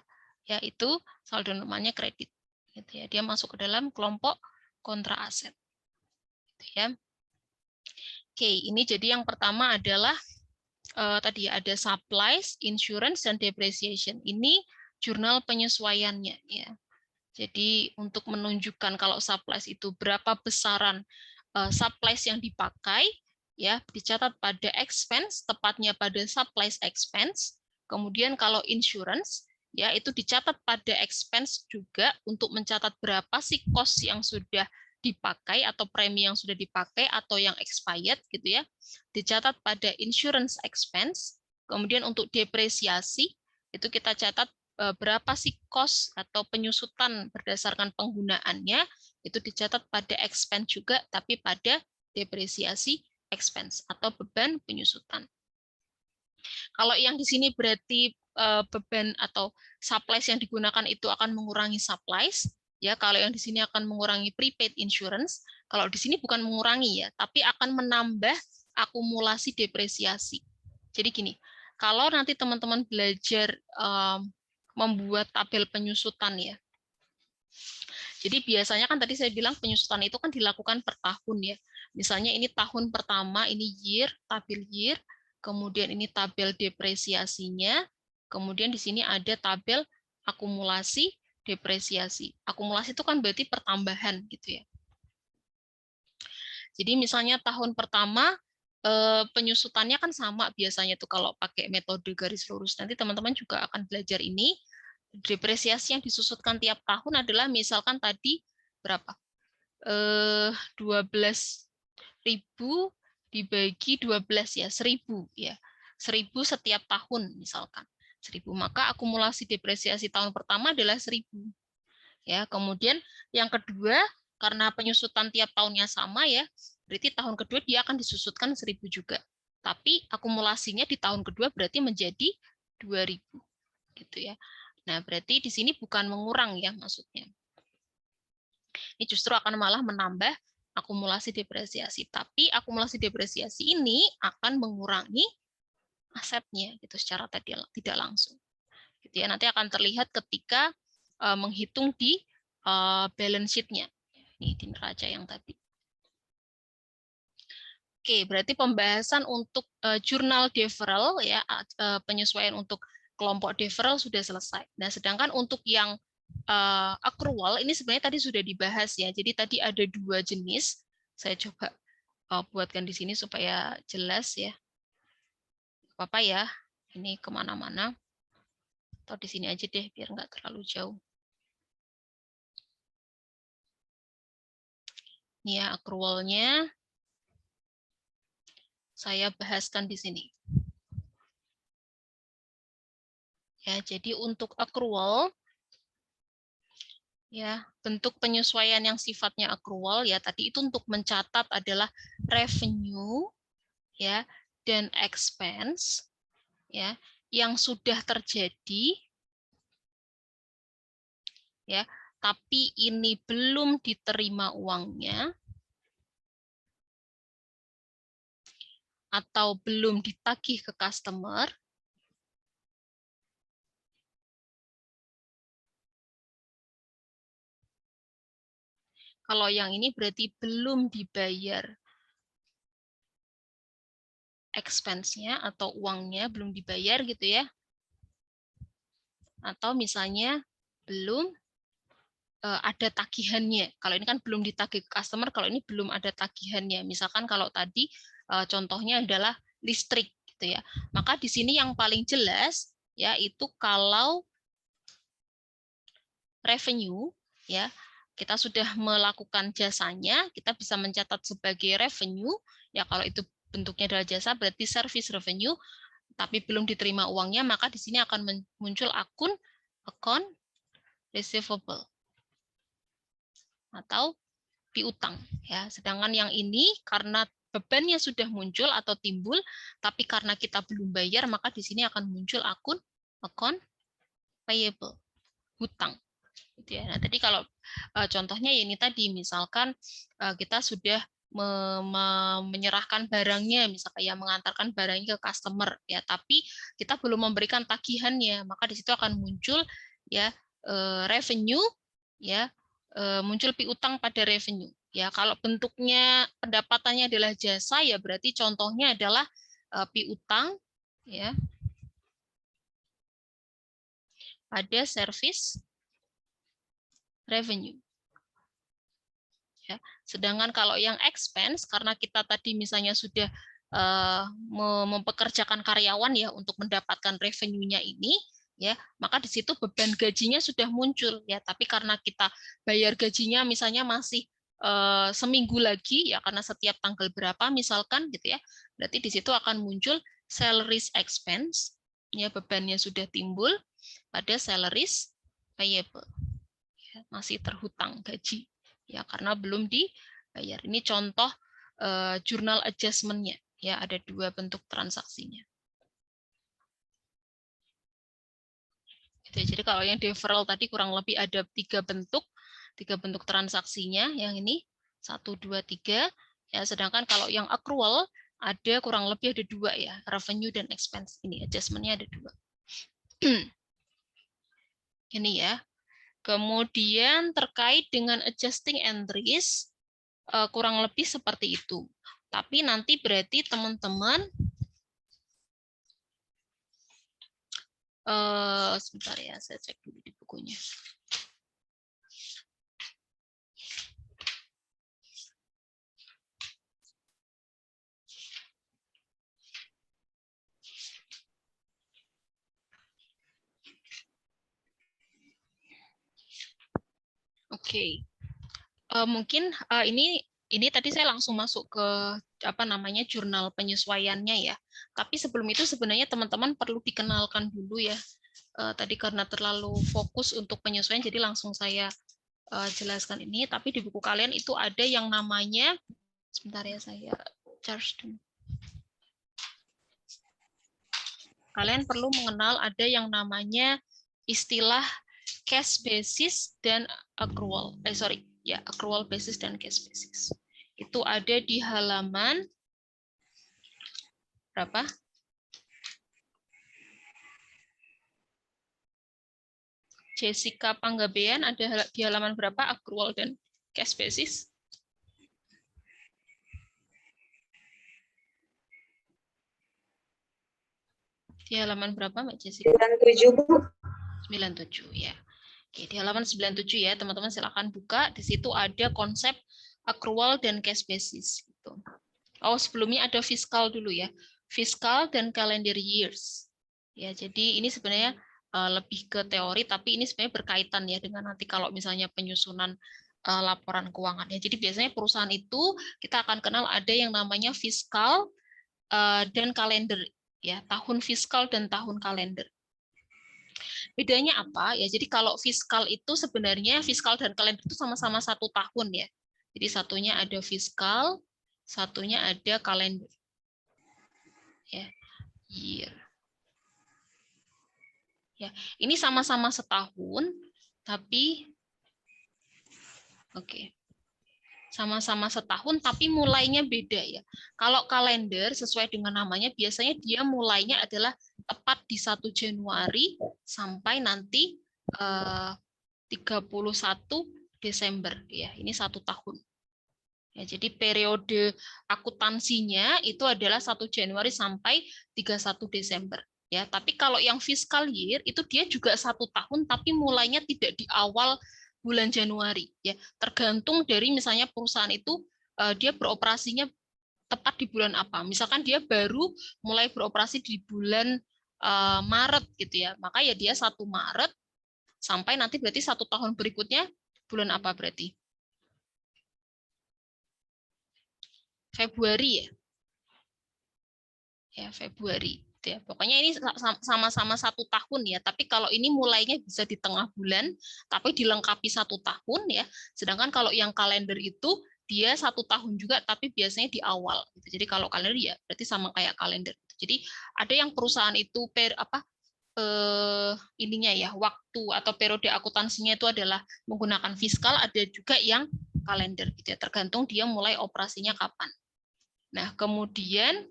yaitu saldo normalnya kredit. Gitu ya. Dia masuk ke dalam kelompok kontra aset. Gitu ya. Oke, ini jadi yang pertama adalah tadi ada supplies, insurance, dan depreciation. Ini jurnal penyesuaiannya ya. Jadi untuk menunjukkan kalau supplies itu berapa besaran supplies yang dipakai ya, dicatat pada expense, tepatnya pada supplies expense. Kemudian kalau insurance ya itu dicatat pada expense juga untuk mencatat berapa sih cost yang sudah dipakai atau premi yang sudah dipakai atau yang expired gitu ya. Dicatat pada insurance expense. Kemudian untuk depresiasi itu kita catat berapa sih cost atau penyusutan berdasarkan penggunaannya, itu dicatat pada expense juga tapi pada depresiasi expense atau beban penyusutan. Kalau yang di sini berarti beban atau supplies yang digunakan itu akan mengurangi supplies, ya kalau yang di sini akan mengurangi prepaid insurance, kalau di sini bukan mengurangi ya, tapi akan menambah akumulasi depresiasi. Jadi gini, kalau nanti teman-teman belajar membuat tabel penyusutan ya. Jadi biasanya kan tadi saya bilang penyusutan itu kan dilakukan per tahun ya. Misalnya ini tahun pertama, ini year, tabel year, kemudian ini tabel depresiasinya, kemudian di sini ada tabel akumulasi depresiasi. Akumulasi itu kan berarti pertambahan gitu ya. Jadi misalnya tahun pertama penyusutannya kan sama biasanya tuh kalau pakai metode garis lurus. Nanti teman-teman juga akan belajar ini. Depresiasi yang disusutkan tiap tahun adalah misalkan tadi berapa? 12.000 dibagi 12 ya, 1.000 ya. 1.000 setiap tahun misalkan. 1.000, maka akumulasi depresiasi tahun pertama adalah 1.000. Ya, kemudian yang kedua, karena penyusutan tiap tahunnya sama ya, berarti tahun kedua dia akan disusutkan 1.000 juga. Tapi akumulasinya di tahun kedua berarti menjadi 2.000 gitu ya. Nah, berarti di sini bukan mengurang ya maksudnya. Ini justru akan malah menambah akumulasi depresiasi. Tapi akumulasi depresiasi ini akan mengurangi asetnya gitu secara tidak langsung. Gitu ya. Nanti akan terlihat ketika menghitung di balance sheet-nya. Ini di neraca yang tadi. Oke, berarti pembahasan untuk jurnal deferral ya, penyesuaian untuk kelompok deferral sudah selesai. Nah, sedangkan untuk yang accrual ini sebenarnya tadi sudah dibahas ya. Jadi tadi ada 2 jenis. Saya coba buatkan di sini supaya jelas ya. Apa ya? Ini kemana-mana. Atau di sini aja deh biar nggak terlalu jauh. Ini ya accrual-nya. Saya bahaskan di sini. Ya, jadi untuk accrual ya, bentuk penyesuaian yang sifatnya accrual ya tadi itu untuk mencatat adalah revenue ya dan expense ya yang sudah terjadi ya, tapi ini belum diterima uangnya atau belum ditagih ke customer. Kalau yang ini berarti belum dibayar expense-nya atau uangnya belum dibayar gitu ya. Atau misalnya belum ada tagihannya. Kalau ini kan belum ditagih ke customer, kalau ini belum ada tagihannya. Misalkan kalau tadi contohnya adalah listrik gitu ya. Maka di sini yang paling jelas ya itu kalau revenue ya, kita sudah melakukan jasanya, kita bisa mencatat sebagai revenue ya. Kalau itu bentuknya adalah jasa berarti service revenue, tapi belum diterima uangnya, maka di sini akan muncul account receivable atau piutang ya. Sedangkan yang ini karena bebannya sudah muncul atau timbul, tapi karena kita belum bayar, maka di sini akan muncul account payable, hutang. Gitu ya. Nah, tadi kalau contohnya ini tadi, misalkan kita sudah menyerahkan barangnya, misalkan ya mengantarkan barangnya ke customer ya, tapi kita belum memberikan tagihannya, maka di situ akan muncul ya revenue ya, muncul piutang pada revenue ya. Kalau bentuknya pendapatannya adalah jasa ya berarti contohnya adalah piutang ya pada service revenue. Ya. Sedangkan kalau yang expense, karena kita tadi misalnya sudah mempekerjakan karyawan ya untuk mendapatkan revenue-nya ini, ya maka di situ beban gajinya sudah muncul ya. Tapi karena kita bayar gajinya misalnya masih seminggu lagi ya, karena setiap tanggal berapa misalkan gitu ya, berarti di situ akan muncul salaries expense ya, bebannya sudah timbul pada salaries payable ya, masih terhutang gaji ya karena belum dibayar. Ini contoh jurnal adjustment-nya ya, ada 2 bentuk transaksinya. Jadi kalau yang deferral tadi kurang lebih ada 3 bentuk transaksinya. Yang ini 1, 2, 3 ya, sedangkan kalau yang accrual ada kurang lebih ada 2 ya, revenue dan expense. Ini adjustment-nya ada 2. Ini ya. Kemudian terkait dengan adjusting entries, kurang lebih seperti itu. Tapi nanti berarti teman-teman, sebentar ya, saya cek dulu di bukunya. Oke. Mungkin ini tadi saya langsung masuk ke apa namanya jurnal penyesuaiannya ya. Tapi sebelum itu sebenarnya teman-teman perlu dikenalkan dulu ya. Tadi karena terlalu fokus untuk penyesuaian jadi langsung saya jelaskan ini. Tapi di buku kalian itu ada yang namanya, sebentar ya saya charge dulu. Kalian perlu mengenal ada yang namanya istilah cash basis dan accrual. Accrual basis dan cash basis. Itu ada di halaman berapa? Jessica Panggabean ada di halaman berapa accrual dan cash basis? Di halaman berapa Mbak Jessica?
97, Bu.
97 ya. Oke, di halaman 97 ya, teman-teman silakan buka. Di situ ada konsep accrual dan cash basis gitu. Oh, sebelumnya ada fiskal dulu ya. Fiskal dan calendar years. Ya, jadi ini sebenarnya lebih ke teori tapi ini sebenarnya berkaitan ya dengan nanti kalau misalnya penyusunan laporan keuangan ya. Jadi biasanya perusahaan itu kita akan kenal ada yang namanya fiskal dan kalender ya, tahun fiskal dan tahun kalender. Bedanya apa? Ya, jadi kalau fiskal itu sebenarnya fiskal dan kalender itu sama-sama 1 tahun ya. Jadi satunya ada fiskal, satunya ada kalender. Ya, year. Ya, ini sama-sama setahun, tapi oke. Sama-sama setahun tapi mulainya beda ya. Kalau kalender sesuai dengan namanya biasanya dia mulainya adalah tepat di 1 Januari sampai nanti 31 Desember ya. Ini 1 tahun. Ya, jadi periode akuntansinya itu adalah 1 Januari sampai 31 Desember. Ya, tapi kalau yang fiscal year itu dia juga 1 tahun tapi mulainya tidak di awal bulan Januari ya, tergantung dari misalnya perusahaan itu dia beroperasinya tepat di bulan apa. Misalkan dia baru mulai beroperasi di bulan Maret gitu ya, maka ya dia 1 Maret sampai nanti berarti 1 tahun berikutnya bulan apa berarti? Februari ya. Ya, Februari. Ya, pokoknya ini sama-sama 1 tahun ya, tapi kalau ini mulainya bisa di tengah bulan, tapi dilengkapi 1 tahun ya. Sedangkan kalau yang kalender itu dia 1 tahun juga, tapi biasanya di awal. Jadi kalau kalender ya berarti sama kayak kalender. Jadi ada yang perusahaan itu ininya ya waktu atau periode akuntansinya itu adalah menggunakan fiskal, ada juga yang kalender gitu ya, tergantung dia mulai operasinya kapan. Nah kemudian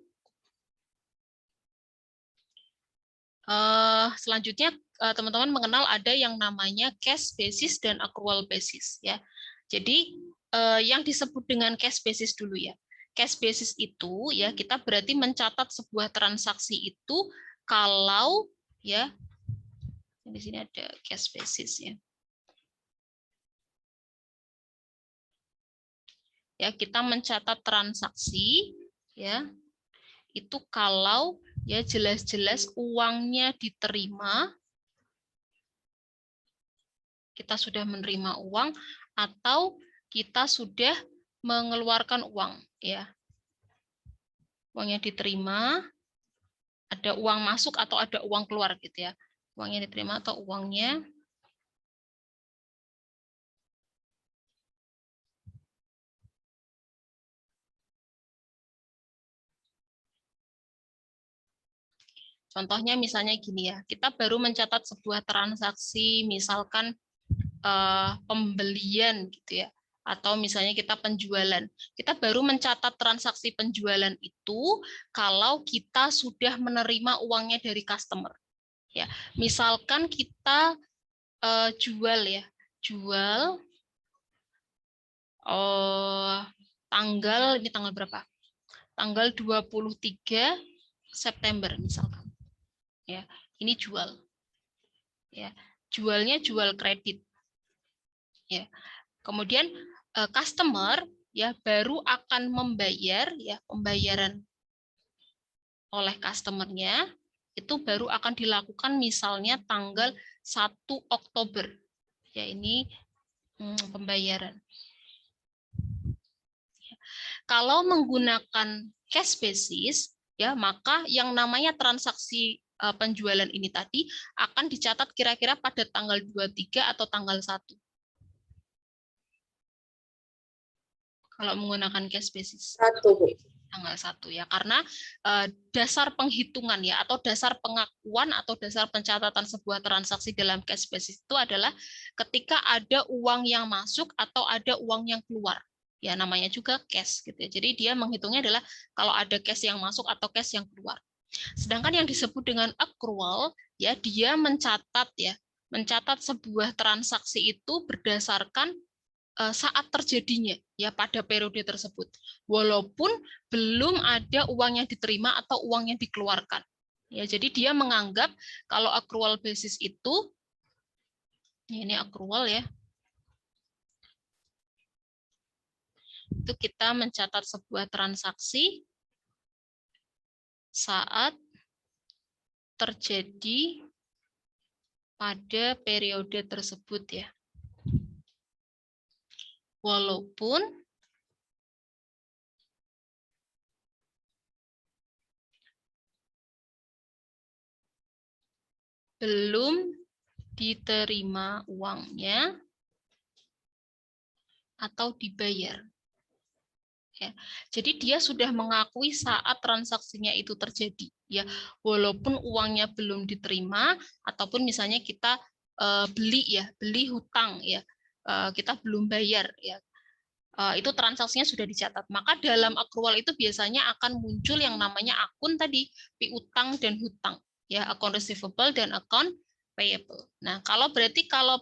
selanjutnya teman-teman mengenal ada yang namanya cash basis dan accrual basis ya. Jadi yang disebut dengan cash basis dulu ya. Cash basis itu ya kita berarti mencatat sebuah transaksi itu kalau ya di sini ada cash basis ya. Ya, kita mencatat transaksi ya. Itu kalau ya jelas-jelas uangnya diterima, kita sudah menerima uang atau kita sudah mengeluarkan uang ya. Uangnya diterima, ada uang masuk atau ada uang keluar gitu ya. Uangnya diterima atau uangnya contohnya misalnya gini ya, kita baru mencatat sebuah transaksi misalkan pembelian gitu ya, atau misalnya kita penjualan. Kita baru mencatat transaksi penjualan itu kalau kita sudah menerima uangnya dari customer. Ya, misalkan kita jual ya, jual ini tanggal berapa? Tanggal 23 September misalkan. Ya, ini jual. Ya, jualnya jual kredit. Ya. Kemudian customer ya baru akan membayar ya, pembayaran oleh customernya itu baru akan dilakukan misalnya tanggal 1 Oktober. Ya, ini pembayaran. kalau menggunakan cash basis, ya maka yang namanya transaksi penjualan ini tadi akan dicatat kira-kira pada tanggal 23 atau tanggal 1. Kalau menggunakan cash basis.
1, Bu.
Tanggal 1 ya, karena dasar penghitungan ya atau dasar pengakuan atau dasar pencatatan sebuah transaksi dalam cash basis itu adalah ketika ada uang yang masuk atau ada uang yang keluar. Ya namanya juga cash gitu ya. Jadi dia menghitungnya adalah kalau ada cash yang masuk atau cash yang keluar. Sedangkan yang disebut dengan accrual ya dia mencatat sebuah transaksi itu berdasarkan saat terjadinya ya pada periode tersebut. Walaupun belum ada uang yang diterima atau uang yang dikeluarkan. Ya, jadi dia menganggap kalau accrual basis itu ini accrual ya. Itu kita mencatat sebuah transaksi saat terjadi pada periode tersebut ya. Walaupun belum diterima uangnya atau dibayar. Ya. Jadi dia sudah mengakui saat transaksinya itu terjadi, ya, walaupun uangnya belum diterima ataupun misalnya kita beli hutang, ya, kita belum bayar, ya, itu transaksinya sudah dicatat. Maka dalam accrual itu biasanya akan muncul yang namanya akun tadi, piutang dan hutang, ya, account receivable dan account payable. Nah, kalau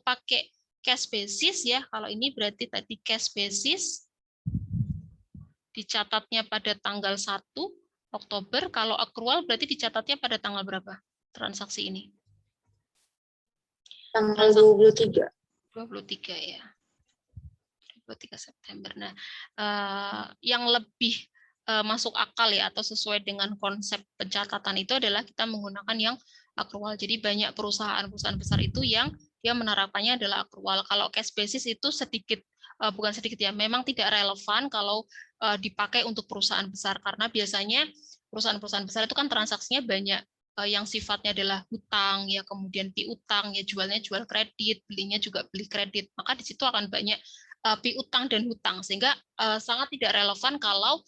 pakai cash basis, ya, kalau ini berarti tadi cash basis dicatatnya pada tanggal 1 Oktober, kalau accrual berarti dicatatnya pada tanggal berapa transaksi ini?
Tanggal 23.
23 ya. 23 September. Nah, yang lebih masuk akal ya atau sesuai dengan konsep pencatatan itu adalah kita menggunakan yang accrual. Jadi banyak perusahaan-perusahaan besar itu yang dia menerapkannya adalah accrual. Kalau cash basis itu sedikit bukan sedikit ya, memang tidak relevan kalau dipakai untuk perusahaan besar karena biasanya perusahaan-perusahaan besar itu kan transaksinya banyak yang sifatnya adalah hutang ya, kemudian piutang ya, jualnya jual kredit, belinya juga beli kredit. Maka di situ akan banyak piutang dan hutang sehingga sangat tidak relevan kalau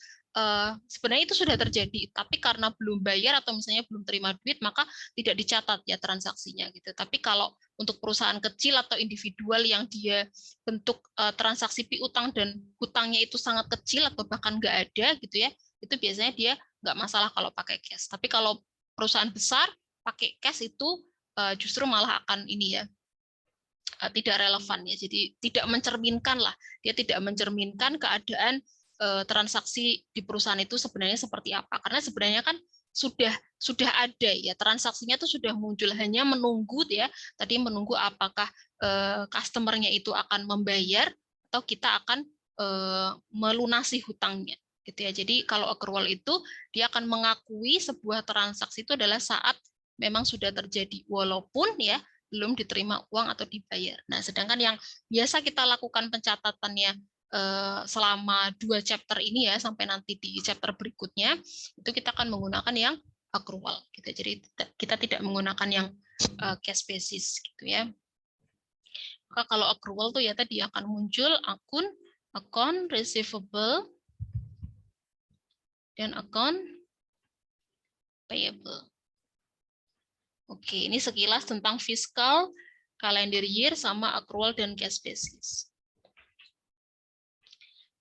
sebenarnya itu sudah terjadi, tapi karena belum bayar atau misalnya belum terima duit, maka tidak dicatat ya transaksinya gitu. Tapi kalau untuk perusahaan kecil atau individual yang dia bentuk transaksi piutang dan hutangnya itu sangat kecil atau bahkan nggak ada gitu ya, itu biasanya dia nggak masalah kalau pakai cash. Tapi kalau perusahaan besar pakai cash itu justru malah akan ini ya tidak relevan ya. Jadi tidak mencerminkan lah, dia tidak mencerminkan keadaan transaksi di perusahaan itu sebenarnya seperti apa. Karena sebenarnya kan sudah ada ya transaksinya itu sudah muncul, hanya menunggu ya tadi menunggu apakah customer-nya itu akan membayar atau kita akan melunasi hutangnya gitu ya. Jadi kalau accrual itu dia akan mengakui sebuah transaksi itu adalah saat memang sudah terjadi walaupun ya belum diterima uang atau dibayar. Nah, sedangkan yang biasa kita lakukan pencatatannya selama 2 chapter ini ya sampai nanti di chapter berikutnya itu kita akan menggunakan yang accrual gitu. Jadi kita tidak menggunakan yang cash basis gitu ya. Maka kalau accrual tuh ya tadi akan muncul account receivable dan account payable. Oke, ini sekilas tentang fiscal, calendar year, sama accrual dan cash basis.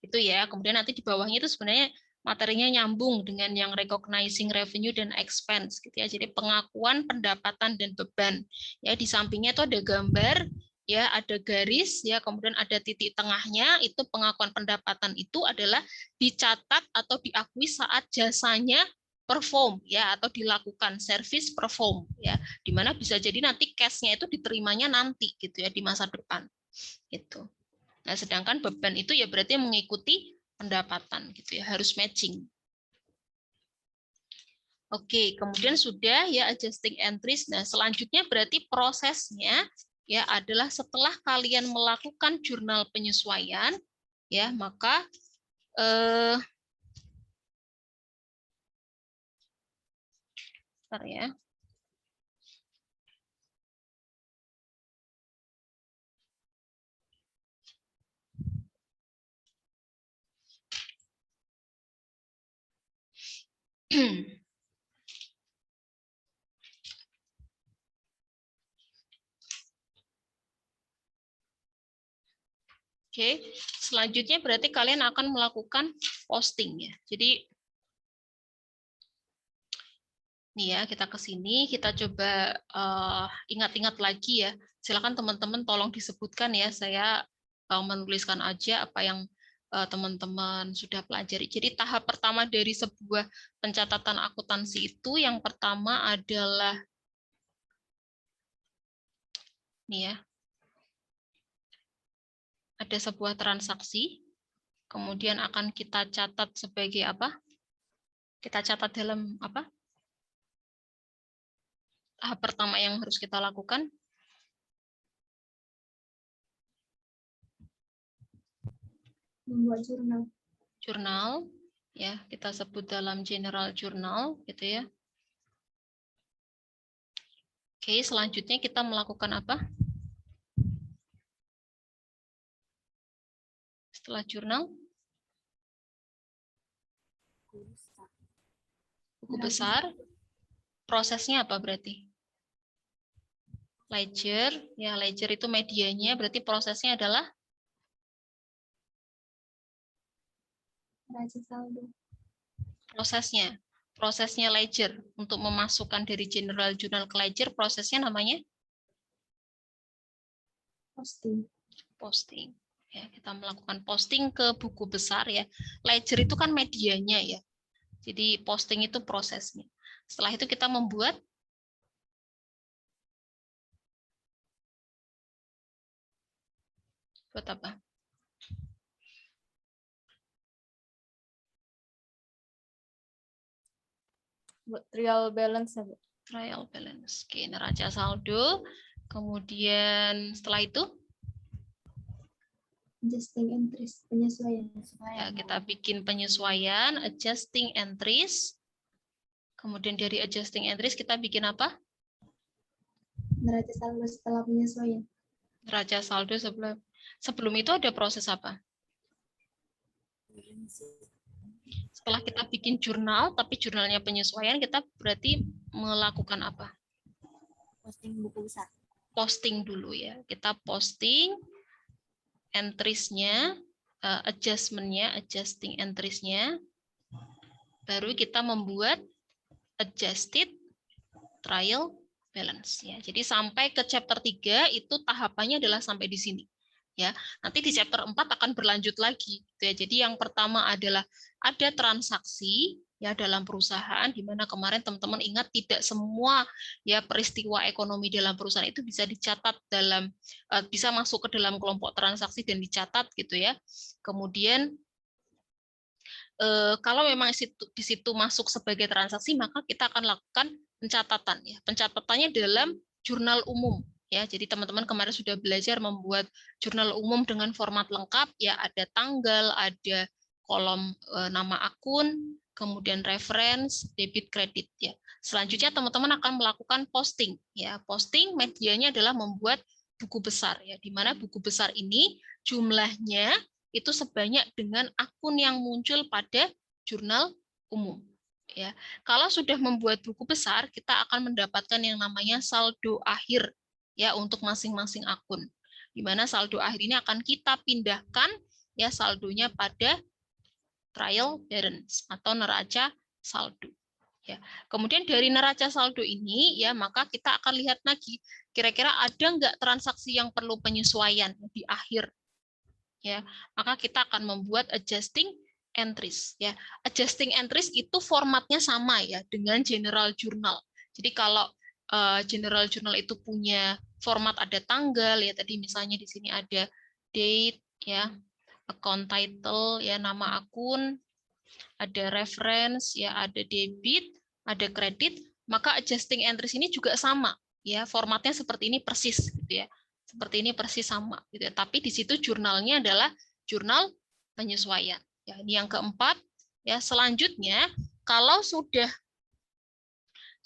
Itu ya, kemudian nanti di bawahnya itu sebenarnya materinya nyambung dengan yang recognizing revenue dan expense gitu ya. Jadi pengakuan pendapatan dan beban. Ya, di sampingnya itu ada gambar, ya, ada garis, ya, kemudian ada titik tengahnya, itu pengakuan pendapatan itu adalah dicatat atau diakui saat jasanya perform ya atau dilakukan service perform ya. Di mana bisa jadi nanti cash-nya itu diterimanya nanti gitu ya di masa depan. Gitu. Nah, sedangkan beban itu ya berarti mengikuti pendapatan gitu ya, harus matching. Oke, kemudian sudah ya adjusting entries. Nah, selanjutnya berarti prosesnya ya adalah setelah kalian melakukan jurnal penyesuaian ya, maka Bentar ya. Oke, selanjutnya berarti kalian akan melakukan posting ya. Jadi nih ya, kita ke sini, kita coba ingat-ingat lagi ya. Silakan teman-teman tolong disebutkan ya, saya menuliskan aja apa yang teman-teman sudah pelajari. Jadi tahap pertama dari sebuah pencatatan akuntansi itu yang pertama adalah nih ya, ada sebuah transaksi, kemudian akan kita catat sebagai apa? Kita catat dalam apa? Tahap pertama yang harus kita lakukan,
Membuat jurnal.
jurnal, ya kita sebut dalam general journal, gitu ya. Oke, selanjutnya kita melakukan apa? Setelah jurnal, buku besar. Prosesnya apa berarti? Ledger, ya ledger itu medianya, berarti prosesnya adalah
Neraca saldo.
Prosesnya ledger untuk memasukkan dari general journal ke ledger, prosesnya namanya
Posting.
posting. Ya, kita melakukan posting ke buku besar ya. Ledger itu kan medianya ya. Jadi posting itu prosesnya. Setelah itu kita membuat buat apa?
Buat trial balance ya, Bu.
Trial balance. Oke, neraca saldo. Kemudian setelah itu
Adjusting entries, penyesuaian.
ya, kita bikin penyesuaian, adjusting entries. Kemudian dari adjusting entries kita bikin apa?
Neraca saldo setelah penyesuaian.
Neraca saldo sebelum itu ada proses apa? Setelah kita bikin jurnal, tapi jurnalnya penyesuaian, kita berarti melakukan apa?
Posting buku besar.
Posting dulu ya. Kita posting entries-nya, adjustment-nya, adjusting entries-nya. Baru kita membuat adjusted trial balance ya. Jadi sampai ke chapter 3 itu tahapannya adalah sampai di sini. Ya. Nanti di chapter 4 akan berlanjut lagi gitu ya. Jadi yang pertama adalah ada transaksi ya dalam perusahaan, di mana kemarin teman-teman ingat tidak semua ya peristiwa ekonomi dalam perusahaan itu bisa dicatat dalam bisa masuk ke dalam kelompok transaksi dan dicatat gitu ya. Kemudian kalau memang di situ masuk sebagai transaksi, maka kita akan lakukan pencatatan ya. Pencatatannya dalam jurnal umum ya. Jadi teman-teman kemarin sudah belajar membuat jurnal umum dengan format lengkap ya, ada tanggal, ada kolom nama akun, kemudian reference, debit, kredit ya. Selanjutnya teman-teman akan melakukan posting ya. Posting medianya adalah membuat buku besar ya, di mana buku besar ini jumlahnya itu sebanyak dengan akun yang muncul pada jurnal umum ya. Kalau sudah membuat buku besar, kita akan mendapatkan yang namanya saldo akhir ya untuk masing-masing akun. Di mana saldo akhir ini akan kita pindahkan ya saldonya pada trial balance atau neraca saldo. Ya. Kemudian dari neraca saldo ini ya maka kita akan lihat lagi kira-kira ada nggak transaksi yang perlu penyesuaian di akhir. Ya, maka kita akan membuat adjusting entries ya. Adjusting entries itu formatnya sama ya dengan general journal. Jadi kalau general journal itu punya format ada tanggal ya, tadi misalnya di sini ada date ya, account title ya, nama akun, ada reference ya, ada debit, ada kredit, maka adjusting entries ini juga sama ya, formatnya seperti ini persis gitu ya. Seperti ini persis sama gitu ya. Tapi di situ jurnalnya adalah jurnal penyesuaian. Ya, ini yang keempat ya. Selanjutnya kalau sudah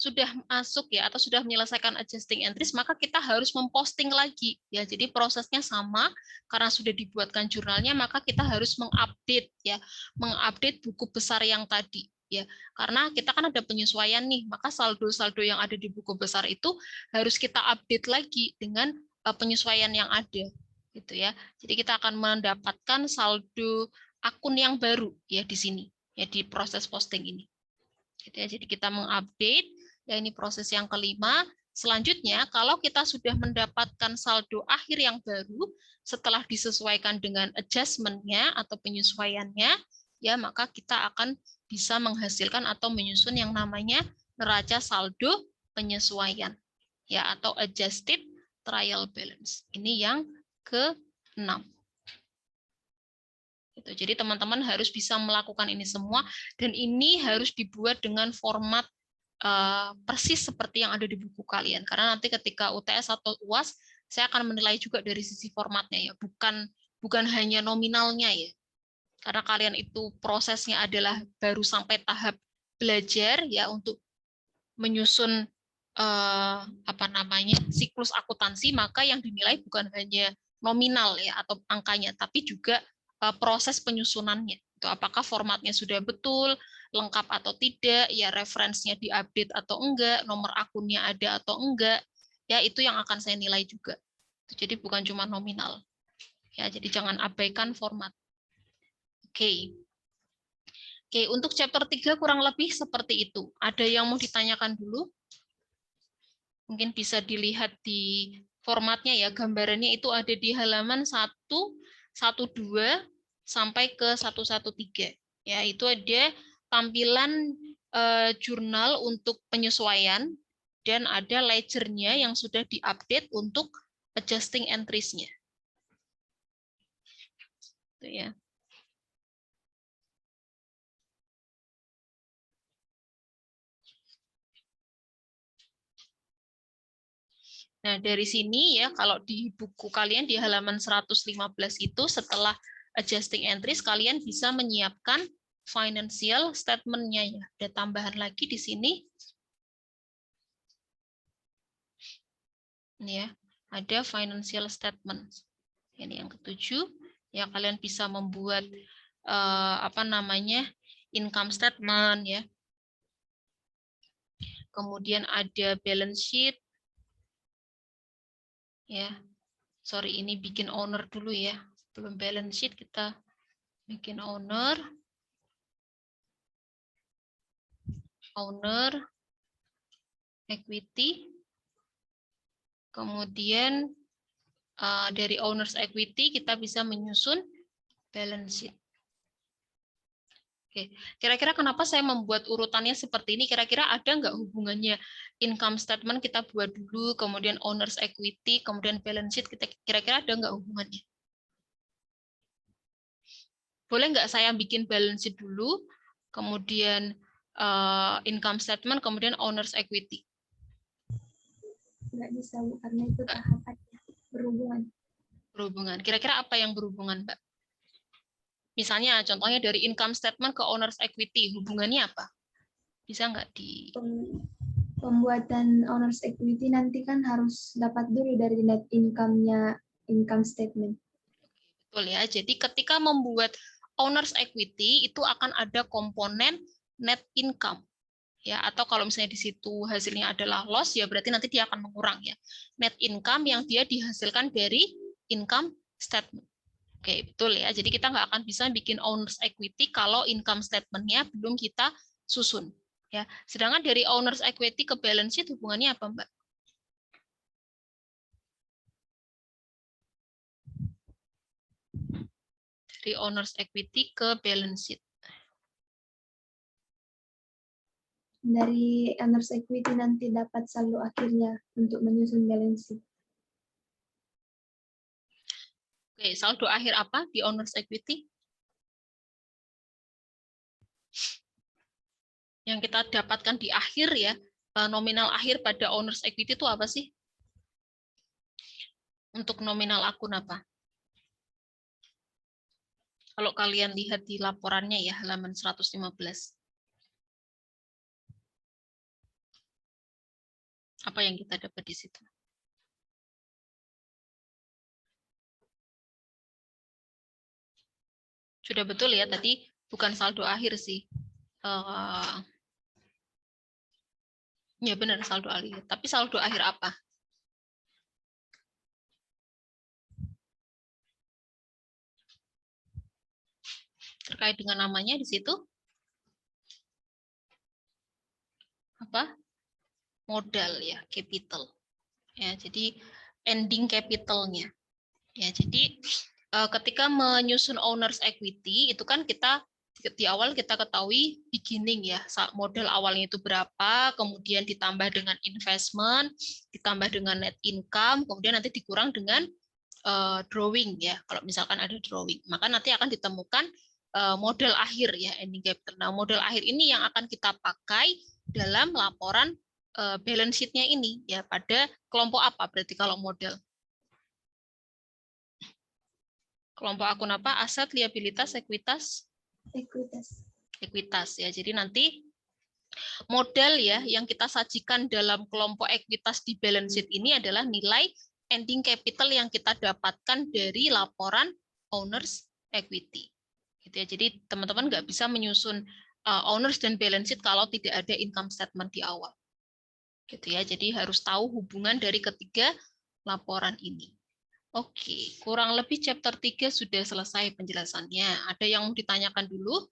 sudah masuk ya atau sudah menyelesaikan adjusting entries, maka kita harus memposting lagi ya. Jadi prosesnya sama, karena sudah dibuatkan jurnalnya, maka kita harus mengupdate ya, mengupdate buku besar yang tadi ya. Karena kita kan ada penyesuaian nih, maka saldo-saldo yang ada di buku besar itu harus kita update lagi dengan penyesuaian yang ada gitu ya. Jadi kita akan mendapatkan saldo akun yang baru ya di sini ya, di proses posting ini. Gitu ya. Jadi kita mengupdate, ya ini proses yang kelima. Selanjutnya, kalau kita sudah mendapatkan saldo akhir yang baru setelah disesuaikan dengan adjustment-nya atau penyesuaiannya, ya maka kita akan bisa menghasilkan atau menyusun yang namanya neraca saldo penyesuaian, ya atau adjusted trial balance. Ini yang ke-6. Jadi teman-teman harus bisa melakukan ini semua, dan ini harus dibuat dengan format persis seperti yang ada di buku kalian. Karena nanti ketika UTS atau UAS, saya akan menilai juga dari sisi formatnya ya, bukan hanya nominalnya ya. Karena kalian itu prosesnya adalah baru sampai tahap belajar ya untuk menyusun siklus akuntansi, maka yang dinilai bukan hanya nominal ya atau angkanya, tapi juga proses penyusunannya. Itu apakah formatnya sudah betul, lengkap atau tidak, ya referensinya diupdate atau enggak, nomor akunnya ada atau enggak, ya itu yang akan saya nilai juga. Jadi bukan cuma nominal. Ya, jadi jangan abaikan format. Oke. Oke, untuk chapter 3 kurang lebih seperti itu. Ada yang mau ditanyakan dulu? Mungkin bisa dilihat di formatnya ya, gambarannya itu ada di halaman 1, 12 sampai ke 113. Ya, itu ada tampilan jurnal untuk penyesuaian dan ada ledger-nya yang sudah diupdate untuk adjusting entries-nya. Itu ya. Nah, dari sini ya, kalau di buku kalian di halaman 115 itu setelah adjusting entries, kalian bisa menyiapkan financial statement-nya ya. Ada tambahan lagi di sini. Ini ya, ada financial statement. Ini yang ke-7. Ya, kalian bisa membuat income statement ya. Kemudian ada balance sheet. Ya. Sorry, ini bikin owner dulu ya. Belum balance sheet, kita bikin owner, equity, kemudian dari owner's equity kita bisa menyusun balance sheet. Oke, kira-kira kenapa saya membuat urutannya seperti ini? Kira-kira ada nggak hubungannya income statement kita buat dulu, kemudian owner's equity, kemudian balance sheet, kira-kira ada nggak hubungannya? Boleh nggak saya bikin balance sheet dulu, kemudian income statement, kemudian owner's equity?
Nggak bisa, Bu, karena itu tahapannya berhubungan.
Berhubungan. Kira-kira apa yang berhubungan, Mbak? Misalnya, contohnya dari income statement ke owner's equity, hubungannya apa? Bisa nggak di...
Pembuatan owner's equity nanti kan harus dapat dulu dari net income-nya income statement.
Betul ya, jadi ketika membuat owner's equity, itu akan ada komponen net income. Ya, atau kalau misalnya di situ hasilnya adalah loss, ya berarti nanti dia akan mengurang ya. Net income yang dia dihasilkan dari income statement. Oke, betul ya. Jadi kita nggak akan bisa bikin owner's equity kalau income statement-nya belum kita susun. Ya, sedangkan dari owner's equity ke balance sheet hubungannya apa, Mbak? Dari owner's equity ke balance sheet.
Dari owner's equity nanti dapat saldo akhirnya untuk menyusun balance sheet.
Oke, saldo akhir apa di owner's equity? Yang kita dapatkan di akhir ya, nominal akhir pada owner's equity itu apa sih? Untuk nominal akun apa? Kalau kalian lihat di laporannya ya, halaman 115. Apa yang kita dapat di situ? Sudah betul ya, tadi bukan saldo akhir sih. Ya benar, saldo akhir. Tapi saldo akhir apa? Terkait dengan namanya di situ? Apa? Modal ya, capital. Ya, jadi ending capitalnya. Ya, jadi ketika menyusun owner's equity itu kan kita di awal kita ketahui beginning ya, modal awalnya itu berapa, kemudian ditambah dengan investment, ditambah dengan net income, kemudian nanti dikurang dengan drawing ya. Kalau misalkan ada drawing, maka nanti akan ditemukan modal akhir ya, ending capital. Nah, modal akhir ini yang akan kita pakai dalam laporan balance sheet-nya ini ya, pada kelompok apa berarti kalau modal? Kelompok akun apa? Aset, liabilitas, ekuitas?
Ekuitas.
Ekuitas ya. Jadi nanti modal ya yang kita sajikan dalam kelompok ekuitas di balance sheet ini adalah nilai ending capital yang kita dapatkan dari laporan owners equity. Gitu ya. Jadi teman-teman nggak bisa menyusun owners dan balance sheet kalau tidak ada income statement di awal. Gitu ya. Jadi harus tahu hubungan dari ketiga laporan ini. Oke, kurang lebih chapter 3 sudah selesai penjelasannya. Ada yang mau ditanyakan dulu?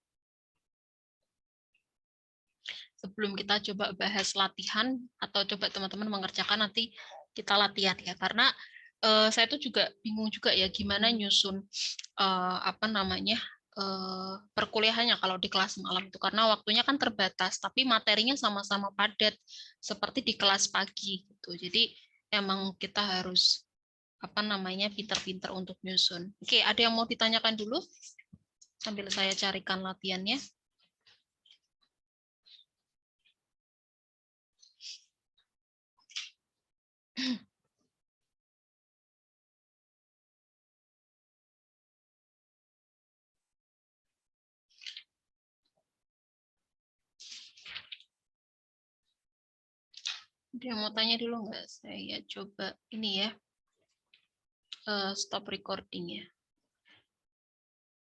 Sebelum kita coba bahas latihan, atau coba teman-teman mengerjakan nanti kita latihan ya. Karena saya tuh juga bingung juga ya gimana nyusun apa namanya perkuliahannya kalau di kelas malam itu. Karena waktunya kan terbatas, tapi materinya sama-sama padat seperti di kelas pagi gitu. Jadi emang kita harus apa namanya pinter-pinter untuk nyusun. Oke, ada yang mau ditanyakan dulu sambil saya carikan latihannya? Ada yang mau tanya dulu nggak? Saya coba ini ya, stop recording ya.